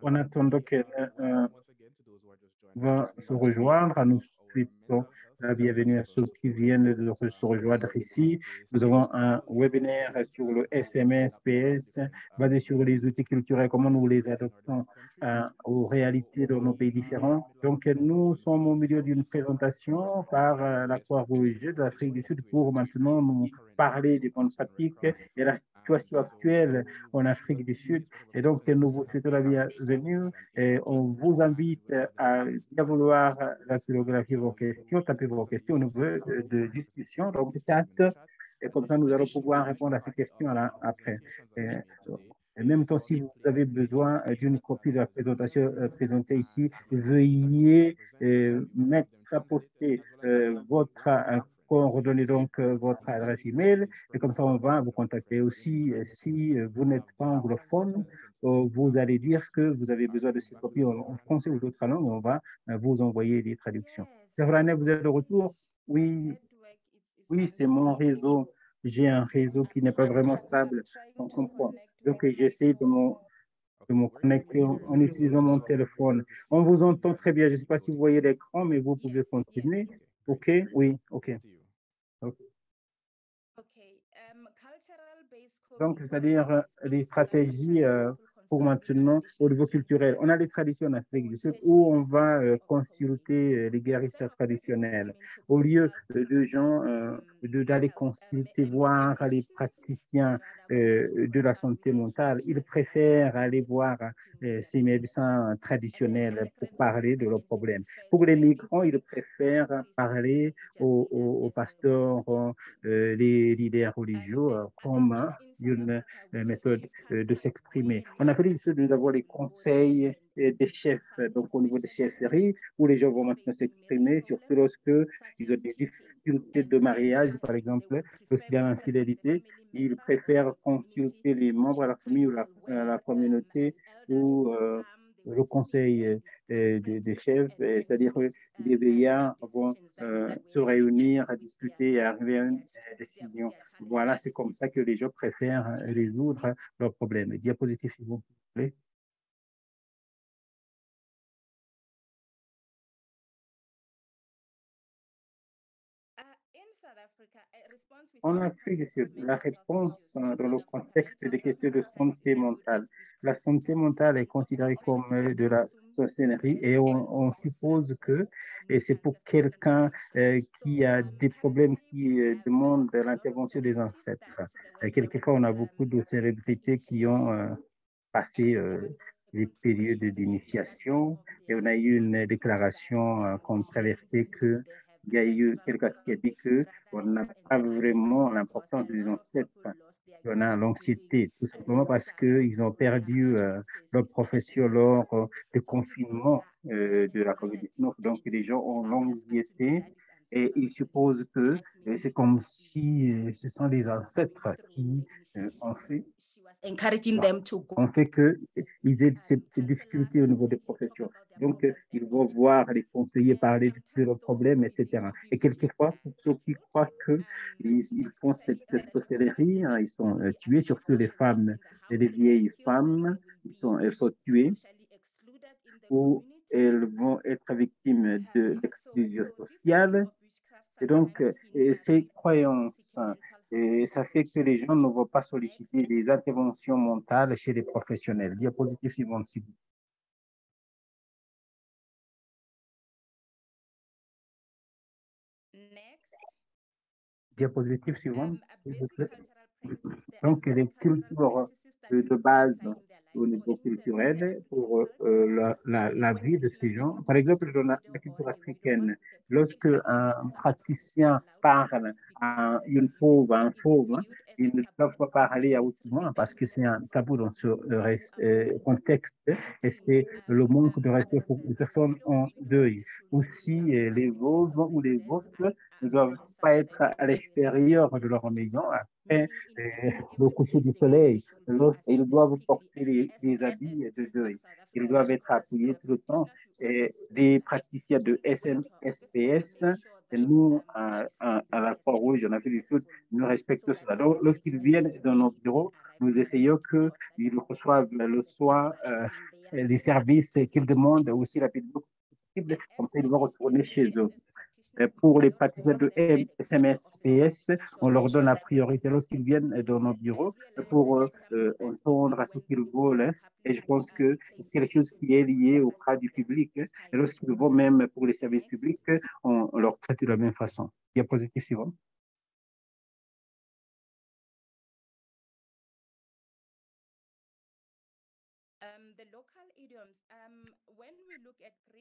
En attendant qu'elle welcome once again to those who are just joining va us. We se are speaking rejoindre, nous about our souhaitons mental health la bienvenue à challenges ceux or qui supporting viennent those de se rejoindre who ici. are Nous facing avons un struggles webinaire with sur le what's happening in SMSPS different basé sur les communities outils culturels, comment nous les in our adoptons different countries. aux So réalités de nos pays we are in the différents. middle of Donc, nous presenting sommes au the milieu d'une results présentation from par la the Croix-Rouge SMPC de l'Afrique du 2024 Sud with pour maintenant nous current parler numbers des of bonnes African Red pratiques Cross. et la And situation so today actuelle we en wish you Afrique a du Sud. good Et donc, listening nous as vous souhaitons la we have bienvenue established and et on educate vous and invite we are à there bien to vouloir assist. daxillographier vos So questions, taper vos once again, questions au use the niveau de bar to discussion, donc post chat, them in the chat. et comme ça nous allons pouvoir Additionally, répondre à ces part of questions-là the après. presentations that Et, we made today en même is temps, si also vous avez placed in besoin the d'une chat copie de la panel as présentation well. présentée And ici, if you would like to veuillez present to that, you have mettre them à translated poster as well as available votre for reference. coordonnée, donc votre And adresse additionally, we email, do et comme provide ça on va vous simultaneous contacter translating aussi. Si vous and n'êtes have pas them anglophone, translated and sent to vous allez dire que users. vous avez besoin de ces Back to copies you, en Seorane. français ou d'autres langues, on va vous envoyer des traductions. Yes, Servane, vous êtes de sorry, retour? my Oui, network is oui, c'est mon unstable. réseau. J'ai un réseau qui n'est pas vraiment stable. Trying On to comprend. connect Donc, with my j'essaie de phone. me connecter en utilisant mon téléphone. On vous entend très bien. Je ne sais pas si vous voyez l'écran, mais vous pouvez continuer. Yes. OK? Oui, OK. Back to you. OK. Okay. Cultural-based Donc, coping c'est-à-dire les stratégies pour maintenant au niveau culturel. On a les traditions en Afrique du Sud où on va consulter les guérisseurs traditionnels. Au lieu de gens d'aller consulter, voir les praticiens de la santé mentale, ils préfèrent aller voir ces médecins traditionnels pour parler de leurs problèmes. Pour les migrants, ils préfèrent parler aux pasteurs, les leaders religieux comme une méthode de s'exprimer. En Afrique du Sud, nous avons les conseils des chefs, donc au niveau des CSRI, où les gens vont maintenant s'exprimer, surtout lorsque ils ont des difficultés de mariage, par exemple, lorsqu'il y a l'infidélité, ils préfèrent consulter les membres de la famille ou la communauté ou le conseil des chefs, c'est-à-dire que les veillards vont se réunir, à discuter et arriver à une décision. Voilà, c'est comme ça que les gens préfèrent résoudre leurs problèmes. Diapositive, s'il vous plaît. En Afrique du Sud, la réponse dans le contexte des questions de santé mentale. La santé mentale est considérée comme de la sorcellerie et on suppose que c'est pour quelqu'un qui a des problèmes qui demandent l'intervention des ancêtres. Quelquefois, on a beaucoup de célébrités qui ont passé les périodes d'initiation et on a eu une déclaration controversée que il y a eu quelqu'un qui a dit qu'on n'a pas vraiment l'importance des ancêtres. On a l'anxiété, tout simplement parce qu'ils ont perdu leur profession lors du confinement de la COVID-19. Donc, les gens ont l'anxiété et ils supposent que c'est comme si ce sont les ancêtres qui ont fait encouraging them to go. on fait qu'ils aient ces difficultés au niveau des professions. Donc, ils vont voir les conseillers parler de leurs problèmes, etc. Et quelquefois, pour ceux qui croient qu'ils font cette sorcellerie, hein, ils sont tués, surtout les femmes et les vieilles femmes, elles sont tuées ou elles vont être victimes de l'exclusion sociale. Et donc, ces croyances, et ça fait que les gens ne vont pas solliciter des interventions mentales chez les professionnels. Diapositive suivante, s'il vous plaît. Diapositive suivante, s'il vous plaît. Donc, les cultures de base au niveau culturel pour la vie de ces gens. Par exemple, dans la culture africaine, lorsque un praticien parle à une fauve, à un fauve, ils ne peuvent pas parler à haute voix parce que c'est un tabou dans ce contexte et c'est le manque de respect pour les personnes en deuil. Aussi, les vauves ou les vôtres ne doivent pas être à l'extérieur de leur maison après le coucher du soleil. Ils doivent porter les habits de deuil. Ils doivent être appuyés tout le temps. Et les praticiens de SMSPS, et nous, à la Croix-Rouge, en Afrique du Sud, nous respectons cela. Donc, lorsqu'ils viennent dans nos bureaux, nous essayons qu'ils reçoivent le soin, les services qu'ils demandent aussi rapidement possible, comme ça ils vont retourner chez eux. Pour les praticiens de SMSPS, on leur donne la priorité lorsqu'ils viennent dans nos bureaux pour entendre à ce qu'ils veulent. Et je pense que c'est quelque chose qui est lié au cas du public. Et lorsqu'ils vont même pour les services publics, on leur traite de la même façon. Diapositive suivante.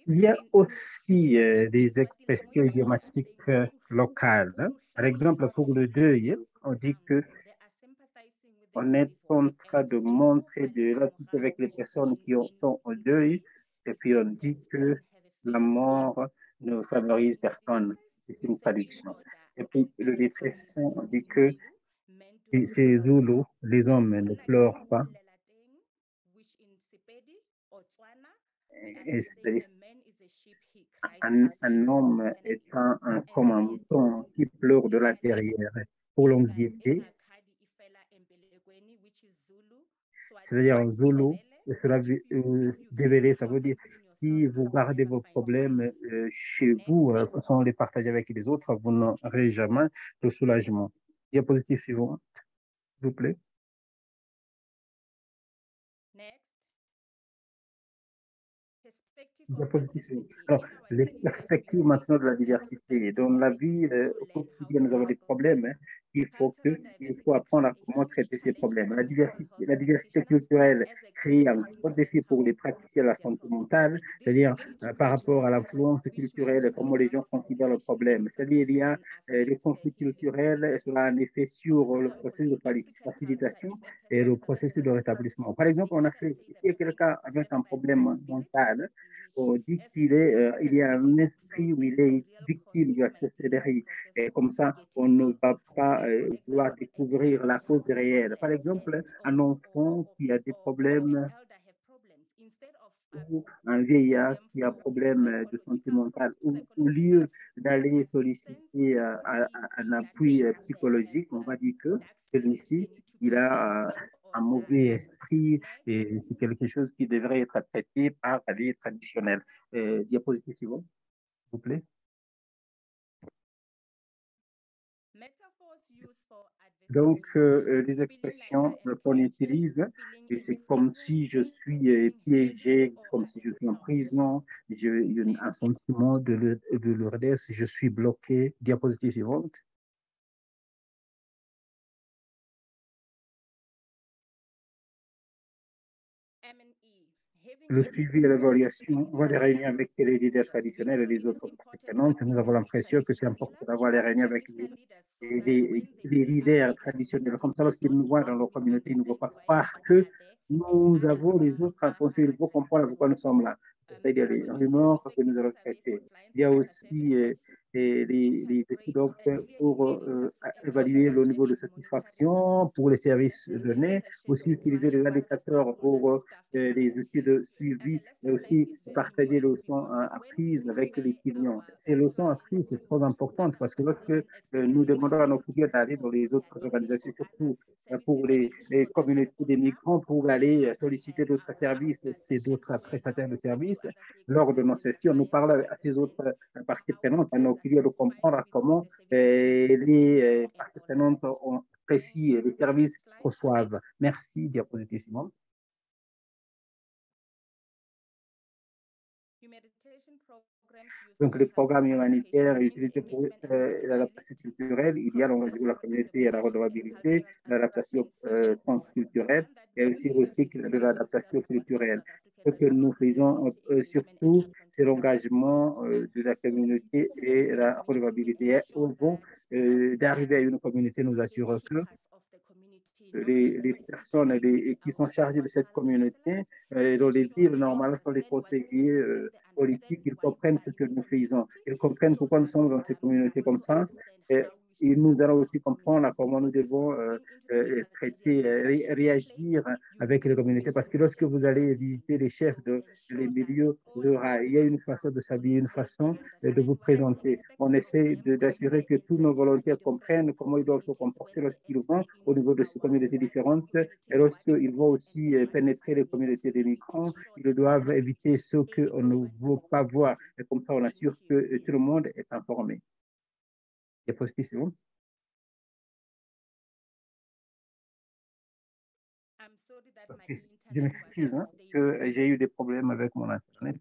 Il y a aussi des expressions idiomatiques locales. Par exemple, pour le deuil, on dit que on est en train de montrer de l'attitude avec les personnes qui sont au deuil, et puis on dit que la mort ne favorise personne. C'est une traduction. Et puis le détressant, on dit que chez Zulu, les hommes ne pleurent pas. Et un homme est comme un mouton qui pleure de l'intérieur pour l'anxiété. C'est-à-dire en Zulu, cela dévelé, ça veut dire si vous gardez vos problèmes chez vous sans les partager avec les autres, vous n'aurez jamais de soulagement. Diapositive suivante, s'il vous plaît. Alors, les perspectives maintenant de la diversité. Dans la vie au quotidien, nous avons des problèmes. Il faut apprendre à comment traiter ces problèmes. La diversité culturelle crée un gros défi pour les praticiens de la santé mentale, c'est-à-dire par rapport à l'influence culturelle, comment les gens considèrent le problème. C'est-à-dire il y a des conflits culturels et cela a un effet sur le processus de facilitation et le processus de rétablissement. Par exemple, on a fait, s'il y a quelqu'un avec un problème mental, on dit il y a un esprit où il est victime de la sorcellerie. Et comme ça, on ne va pas vouloir découvrir la cause réelle. Par exemple, un enfant qui a des problèmes ou un vieillard qui a un problème de santé mentale, au lieu d'aller solliciter un appui psychologique, on va dire que celui-ci, il a un mauvais esprit et c'est quelque chose qui devrait être traité par les traditionnels. Diapositive suivante, s'il vous plaît. Donc, les expressions qu'on utilise, et c'est comme si je suis piégé, comme si je suis en prison, j'ai un sentiment de lourdesse, je suis bloqué. Diapositive suivante. Le suivi et l'évaluation, on va les réunir avec les leaders traditionnels et les autres parties. Nous avons l'impression que c'est important d'avoir les réunions avec les leaders traditionnels. Comme ça, lorsqu'ils nous voient dans leur communauté, ils ne vont pas croire que nous avons les autres à construire. Il faut comprendre pourquoi nous sommes là. C'est-à-dire les rumeurs que nous allons traiter. Il y a aussi les études pour évaluer le niveau de satisfaction pour les services donnés, aussi utiliser les indicateurs pour les outils de suivi, mais aussi partager les leçons apprises avec les clients. Ces leçons apprises, c'est trop important parce que lorsque nous demandons à nos clients d'aller dans les autres organisations, surtout pour les communautés des migrants, pour aller solliciter d'autres services et d'autres prestataires de services, lors de nos sessions, nous parlons à ces autres parties prenantes, à nos clients de comprendre comment les parties prenantes ont apprécié les services qu'ils reçoivent. Merci, diapositive suivante. Donc, les programmes humanitaires utilisés pour l'adaptation culturelle, il y a l'engagement de la communauté et la redevabilité, l'adaptation transculturelle et aussi le cycle de l'adaptation culturelle. Ce que nous faisons surtout, c'est l'engagement de la communauté et la redevabilité. Au fond, d'arriver à une communauté nous assure que les personnes qui sont chargées de cette communauté, dans les villes, normalement, sont les conseillers politiques, ils comprennent ce que nous faisons, ils comprennent pourquoi nous sommes dans ces communautés comme ça. Et nous allons aussi comprendre comment nous devons traiter, réagir avec les communautés, parce que lorsque vous allez visiter les chefs les milieux ruraux, il y a une façon de s'habiller, une façon de vous présenter. On essaie d'assurer que tous nos volontaires comprennent comment ils doivent se comporter lorsqu'ils vont au niveau de ces communautés différentes. Et lorsqu'ils vont aussi pénétrer les communautés des migrants, ils doivent éviter ce qu'on ne veut pas voir. Et comme ça, on assure que tout le monde est informé. Il y a pas de questions? Okay. Je m'excuse que j'ai eu des problèmes avec mon Internet.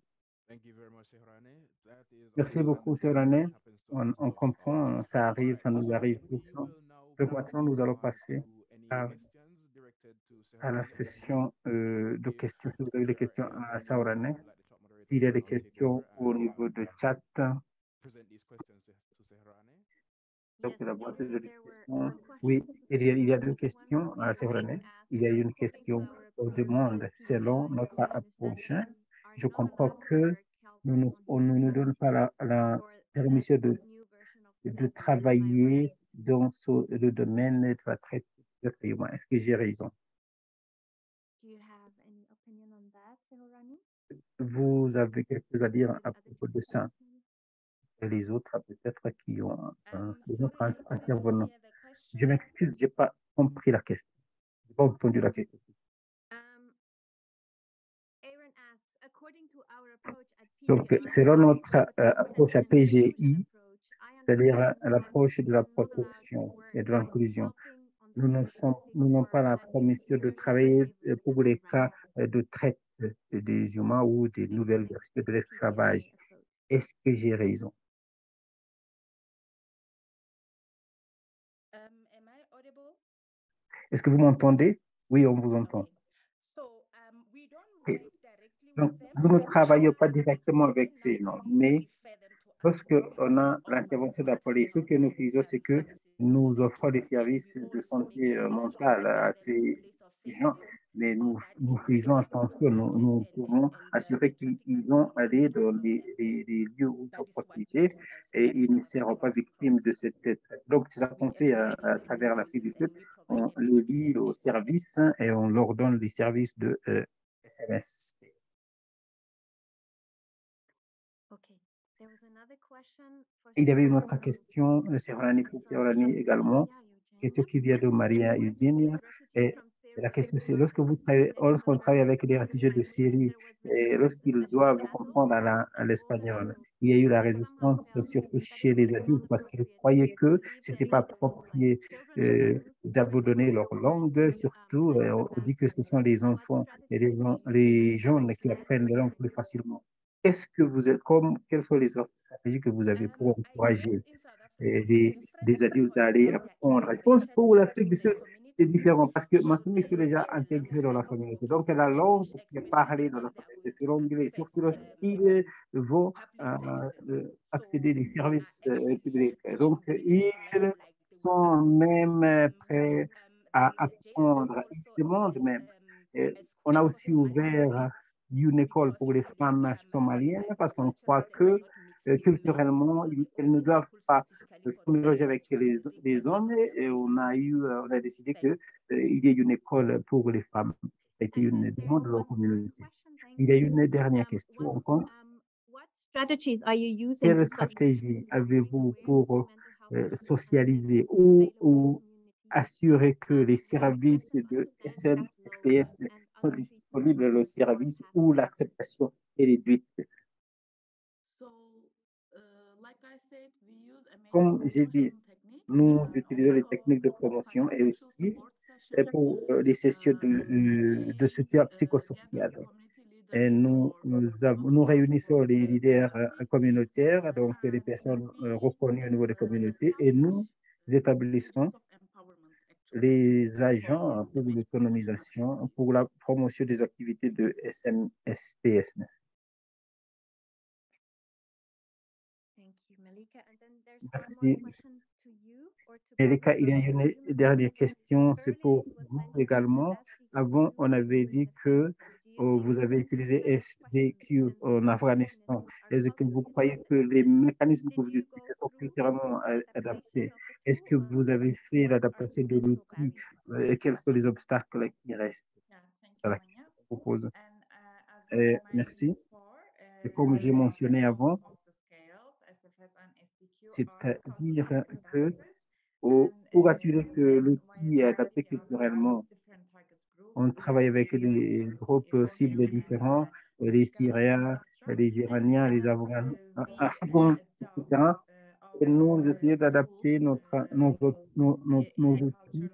Merci beaucoup, Serane. On comprend, ça arrive, ça nous arrive tous. Donc maintenant, nous allons passer à la session de questions. Si vous avez des questions à Saurane, s'il y a des questions au niveau de chat, donc la boîte de discussion. Oui, il y a deux questions à Saurane. Il y a une question aux demandes selon notre approche. Je comprends que on ne nous donne pas la permission de travailler dans le domaine de la traite de humains. Est-ce que j'ai raison? Vous avez quelque chose à dire à propos de ça? Et les autres, peut-être, qui ont les autres intervenants. Je m'excuse, je n'ai pas compris la question. Je n'ai pas entendu la question. Donc, selon notre approche à PGI, c'est-à-dire l'approche de la protection et de l'inclusion, nous n'avons pas la permission de travailler pour les cas de traite des humains ou des nouvelles versions de l'esclavage. Est-ce que j'ai raison? Est-ce que vous m'entendez? Oui, on vous entend. Okay. Donc, nous ne travaillons pas directement avec ces noms, mais lorsqu'on a l'intervention de la police, ce que nous faisons, c'est que nous offrons des services de santé mentale à ces gens, mais nous faisons attention, nous pouvons assurer qu'ils ont allé dans les lieux où ils sont protégés et ils ne seront pas victimes de cette traite. Donc, c'est ça qu'on fait à travers la publicité. On les lie au service et on leur donne des services de SMS. Il y avait une autre question, Serrani également, question qui vient de Maria Eugenia. Et la question, c'est lorsqu'on travaille avec les réfugiés de Syrie, et lorsqu'ils doivent comprendre à l'espagnol, il y a eu la résistance, surtout chez les adultes, parce qu'ils croyaient que ce n'était pas approprié d'abandonner leur langue. Surtout, on dit que ce sont les enfants et les jeunes qui apprennent la langue plus facilement. Qu'est-ce que vous êtes quelles sont les stratégies que vous avez pour encourager des adultes à aller apprendre? Je pense que pour l'Afrique du Sud, c'est différent parce que ma famille est déjà intégrée dans la communauté. Donc, la langue qui est parlée dans la communauté, c'est l'anglais, surtout lorsqu'ils vont accéder des services publics. Donc, ils sont même prêts à apprendre. Ils demandent même. On a aussi ouvert une école pour les femmes somaliennes parce qu'on croit que culturellement, elles ne doivent pas se mélanger avec les hommes et on a décidé qu'il y ait une école pour les femmes. Ça a été une demande de leur communauté. Il y a une dernière question encore. Quelle stratégie avez-vous pour socialiser ou assurer que les services de SNSPS sont disponibles, le service où l'acceptation est réduite? Comme j'ai dit, nous utilisons les techniques de promotion et aussi pour les sessions de soutien psychosocial. Et nous réunissons les leaders communautaires, donc les personnes reconnues au niveau des communautés, et nous établissons les agents pour l'autonomisation, pour la promotion des activités de SMSPS. Merci. Elika, il y a une dernière question, c'est pour vous également. Avant, on avait dit que vous avez utilisé SDQ en Afghanistan. Est-ce que vous croyez que les mécanismes que vous utilisez sont culturellement adaptés? Est-ce que vous avez fait l'adaptation de l'outil? Et quels sont les obstacles qui restent? C'est la question que je vous pose. Merci. Et comme j'ai mentionné avant, c'est-à-dire que pour assurer que l'outil est adapté culturellement, on travaille avec des groupes cibles différents, les Syriens, les Iraniens, les Afghans, etc. Et nous essayons d'adapter nos outils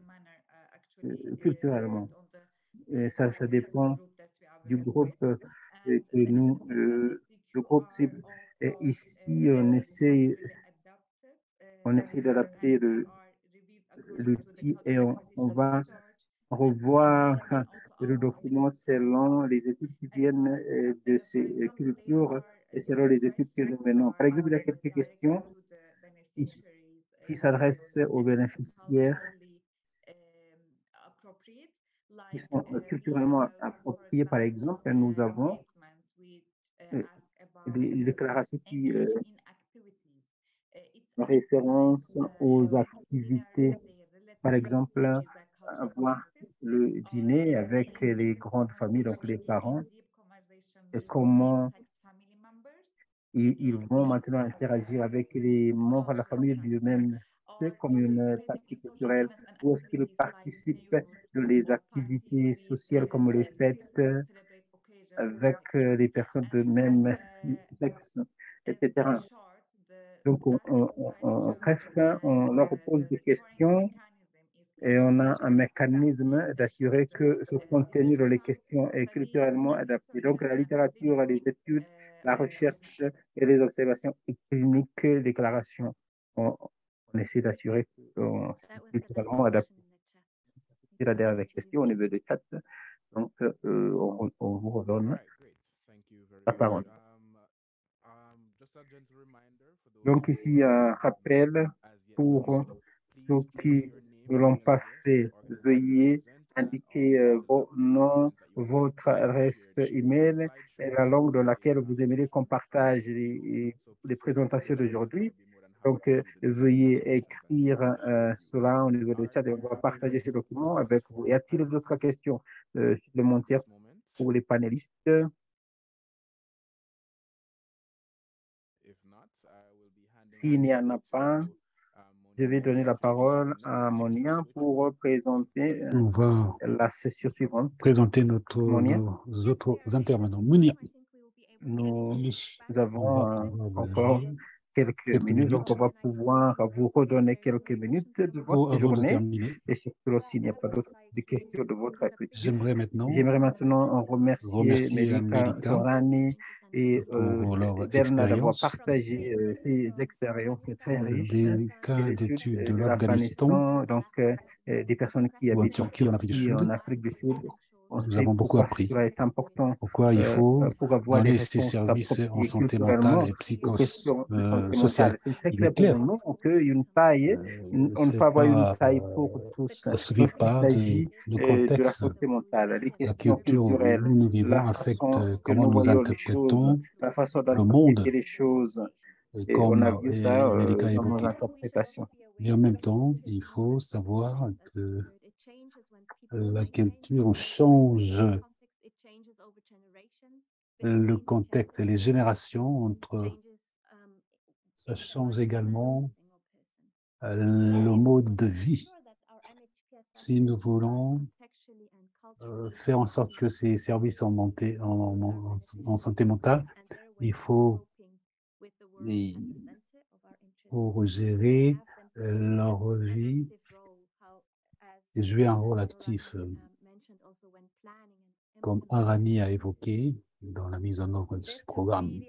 culturellement. Et ça dépend du groupe que nous, le groupe cible. Et ici, on essaie d'adapter l'outil et on va revoir le document selon les études qui viennent de ces cultures et selon les études que nous menons. Par exemple, il y a quelques questions qui s'adressent aux bénéficiaires qui sont culturellement appropriés. Par exemple, nous avons des déclarations qui référence aux activités, par exemple, avoir le dîner avec les grandes familles, donc les parents, et comment ils vont maintenant interagir avec les membres de la famille du même comme une partie culturelle, ou est-ce qu'ils participent de les activités sociales comme les fêtes avec les personnes de même sexe, etc. Donc, bref, on leur pose des questions et on a un mécanisme d'assurer que ce contenu dans les questions est culturellement adapté. Donc, la littérature, les études, la recherche et les observations cliniques, déclarations, on essaie d'assurer que c'est culturellement adapté. C'est la dernière question au niveau des chat. Donc, on vous redonne la parole. Donc, ici, un rappel pour ceux qui ne l'ont pas fait, veuillez indiquer vos noms, votre adresse email et la langue dans laquelle vous aimeriez qu'on partage les présentations d'aujourd'hui. Donc, veuillez écrire cela au niveau du chat et on va partager ce document avec vous. Y a-t-il d'autres questions supplémentaires pour les panélistes? S'il n'y en a pas, je vais donner la parole à Monia pour présenter On va la session suivante. présenter nos autres intervenants. Mounia, Nous on avons va encore quelques minutes, donc on va pouvoir vous redonner quelques minutes de votre avant de journée. terminer, Et surtout, s'il n'y a pas d'autres questions de votre côté, j'aimerais maintenant remercier Melika Zorani et pour leur Berna d'avoir expérience, partagé ces expériences très riches des cas d'études de l'Afghanistan, l'Afghanistan, donc des personnes qui ou en habitent en Turquie, en Afrique du Turquie, Sud. en Afrique du Sud. On Nous sait avons beaucoup pourquoi appris. cela est important Pourquoi il faut pour avoir des donner ces réponses services en appropriées santé mentale culturellement et aux questions de santé psychosociale. mentale. C'est très Il clair est pour clair, nous qu'une taille, on ne peut avoir une taille pour tous. ça ne suffit Donc, il pas s'agit du de la contexte. santé mentale, les La questions culture où culturelles, nous vivons la affecte façon que comment nous nous voyons les choses, interprétons la façon le monde, d'interpréter les choses. Et on comme a vu ça Melika a dans nos évoqué. interprétations. Mais en même temps, il faut savoir que la culture change le contexte et les générations entre. Ça change également le mode de vie. Si nous voulons faire en sorte que ces services en santé mentale, il faut gérer leur vie et jouer un rôle actif. Comme Arani a évoqué, dans la mise en œuvre de ces programmes.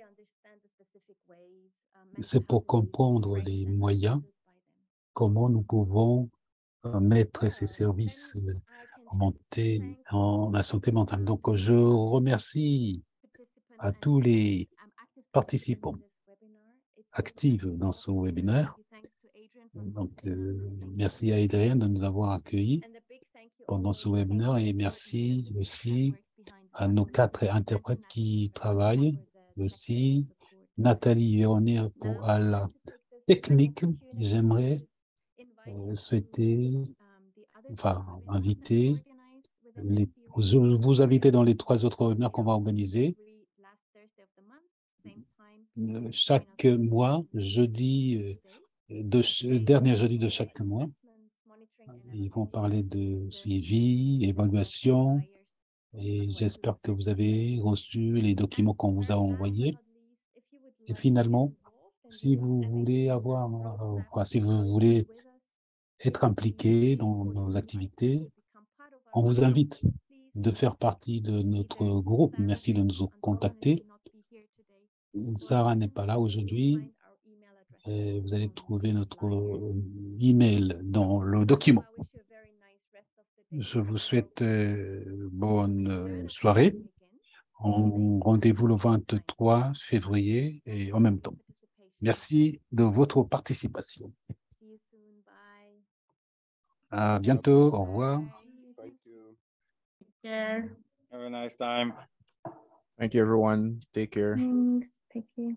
C'est pour comprendre les moyens, comment nous pouvons mettre ces services en santé mentale. Donc, je remercie à tous les participants actifs dans ce webinaire. Donc, merci à Adrien de nous avoir accueillis pendant ce webinaire et merci aussi à nos 4 interprètes qui travaillent, aussi Nathalie Véronique à la technique. J'aimerais inviter vous inviter dans les 3 autres webinaires qu'on va organiser. Chaque mois, dernier jeudi de chaque mois, ils vont parler de suivi, évaluation, et j'espère que vous avez reçu les documents qu'on vous a envoyés. Et finalement, si vous voulez si vous voulez être impliqué dans nos activités, on vous invite de faire partie de notre groupe. Merci de nous contacter. Sarah n'est pas là aujourd'hui. Vous allez trouver notre email dans le document. Je vous souhaite bonne soirée. Rendez-vous le 23 février et en même temps. Merci de votre participation. À bientôt. Au revoir. Thank you. Care. Have a nice time. Thank you, everyone. Take care. Thanks. Take care.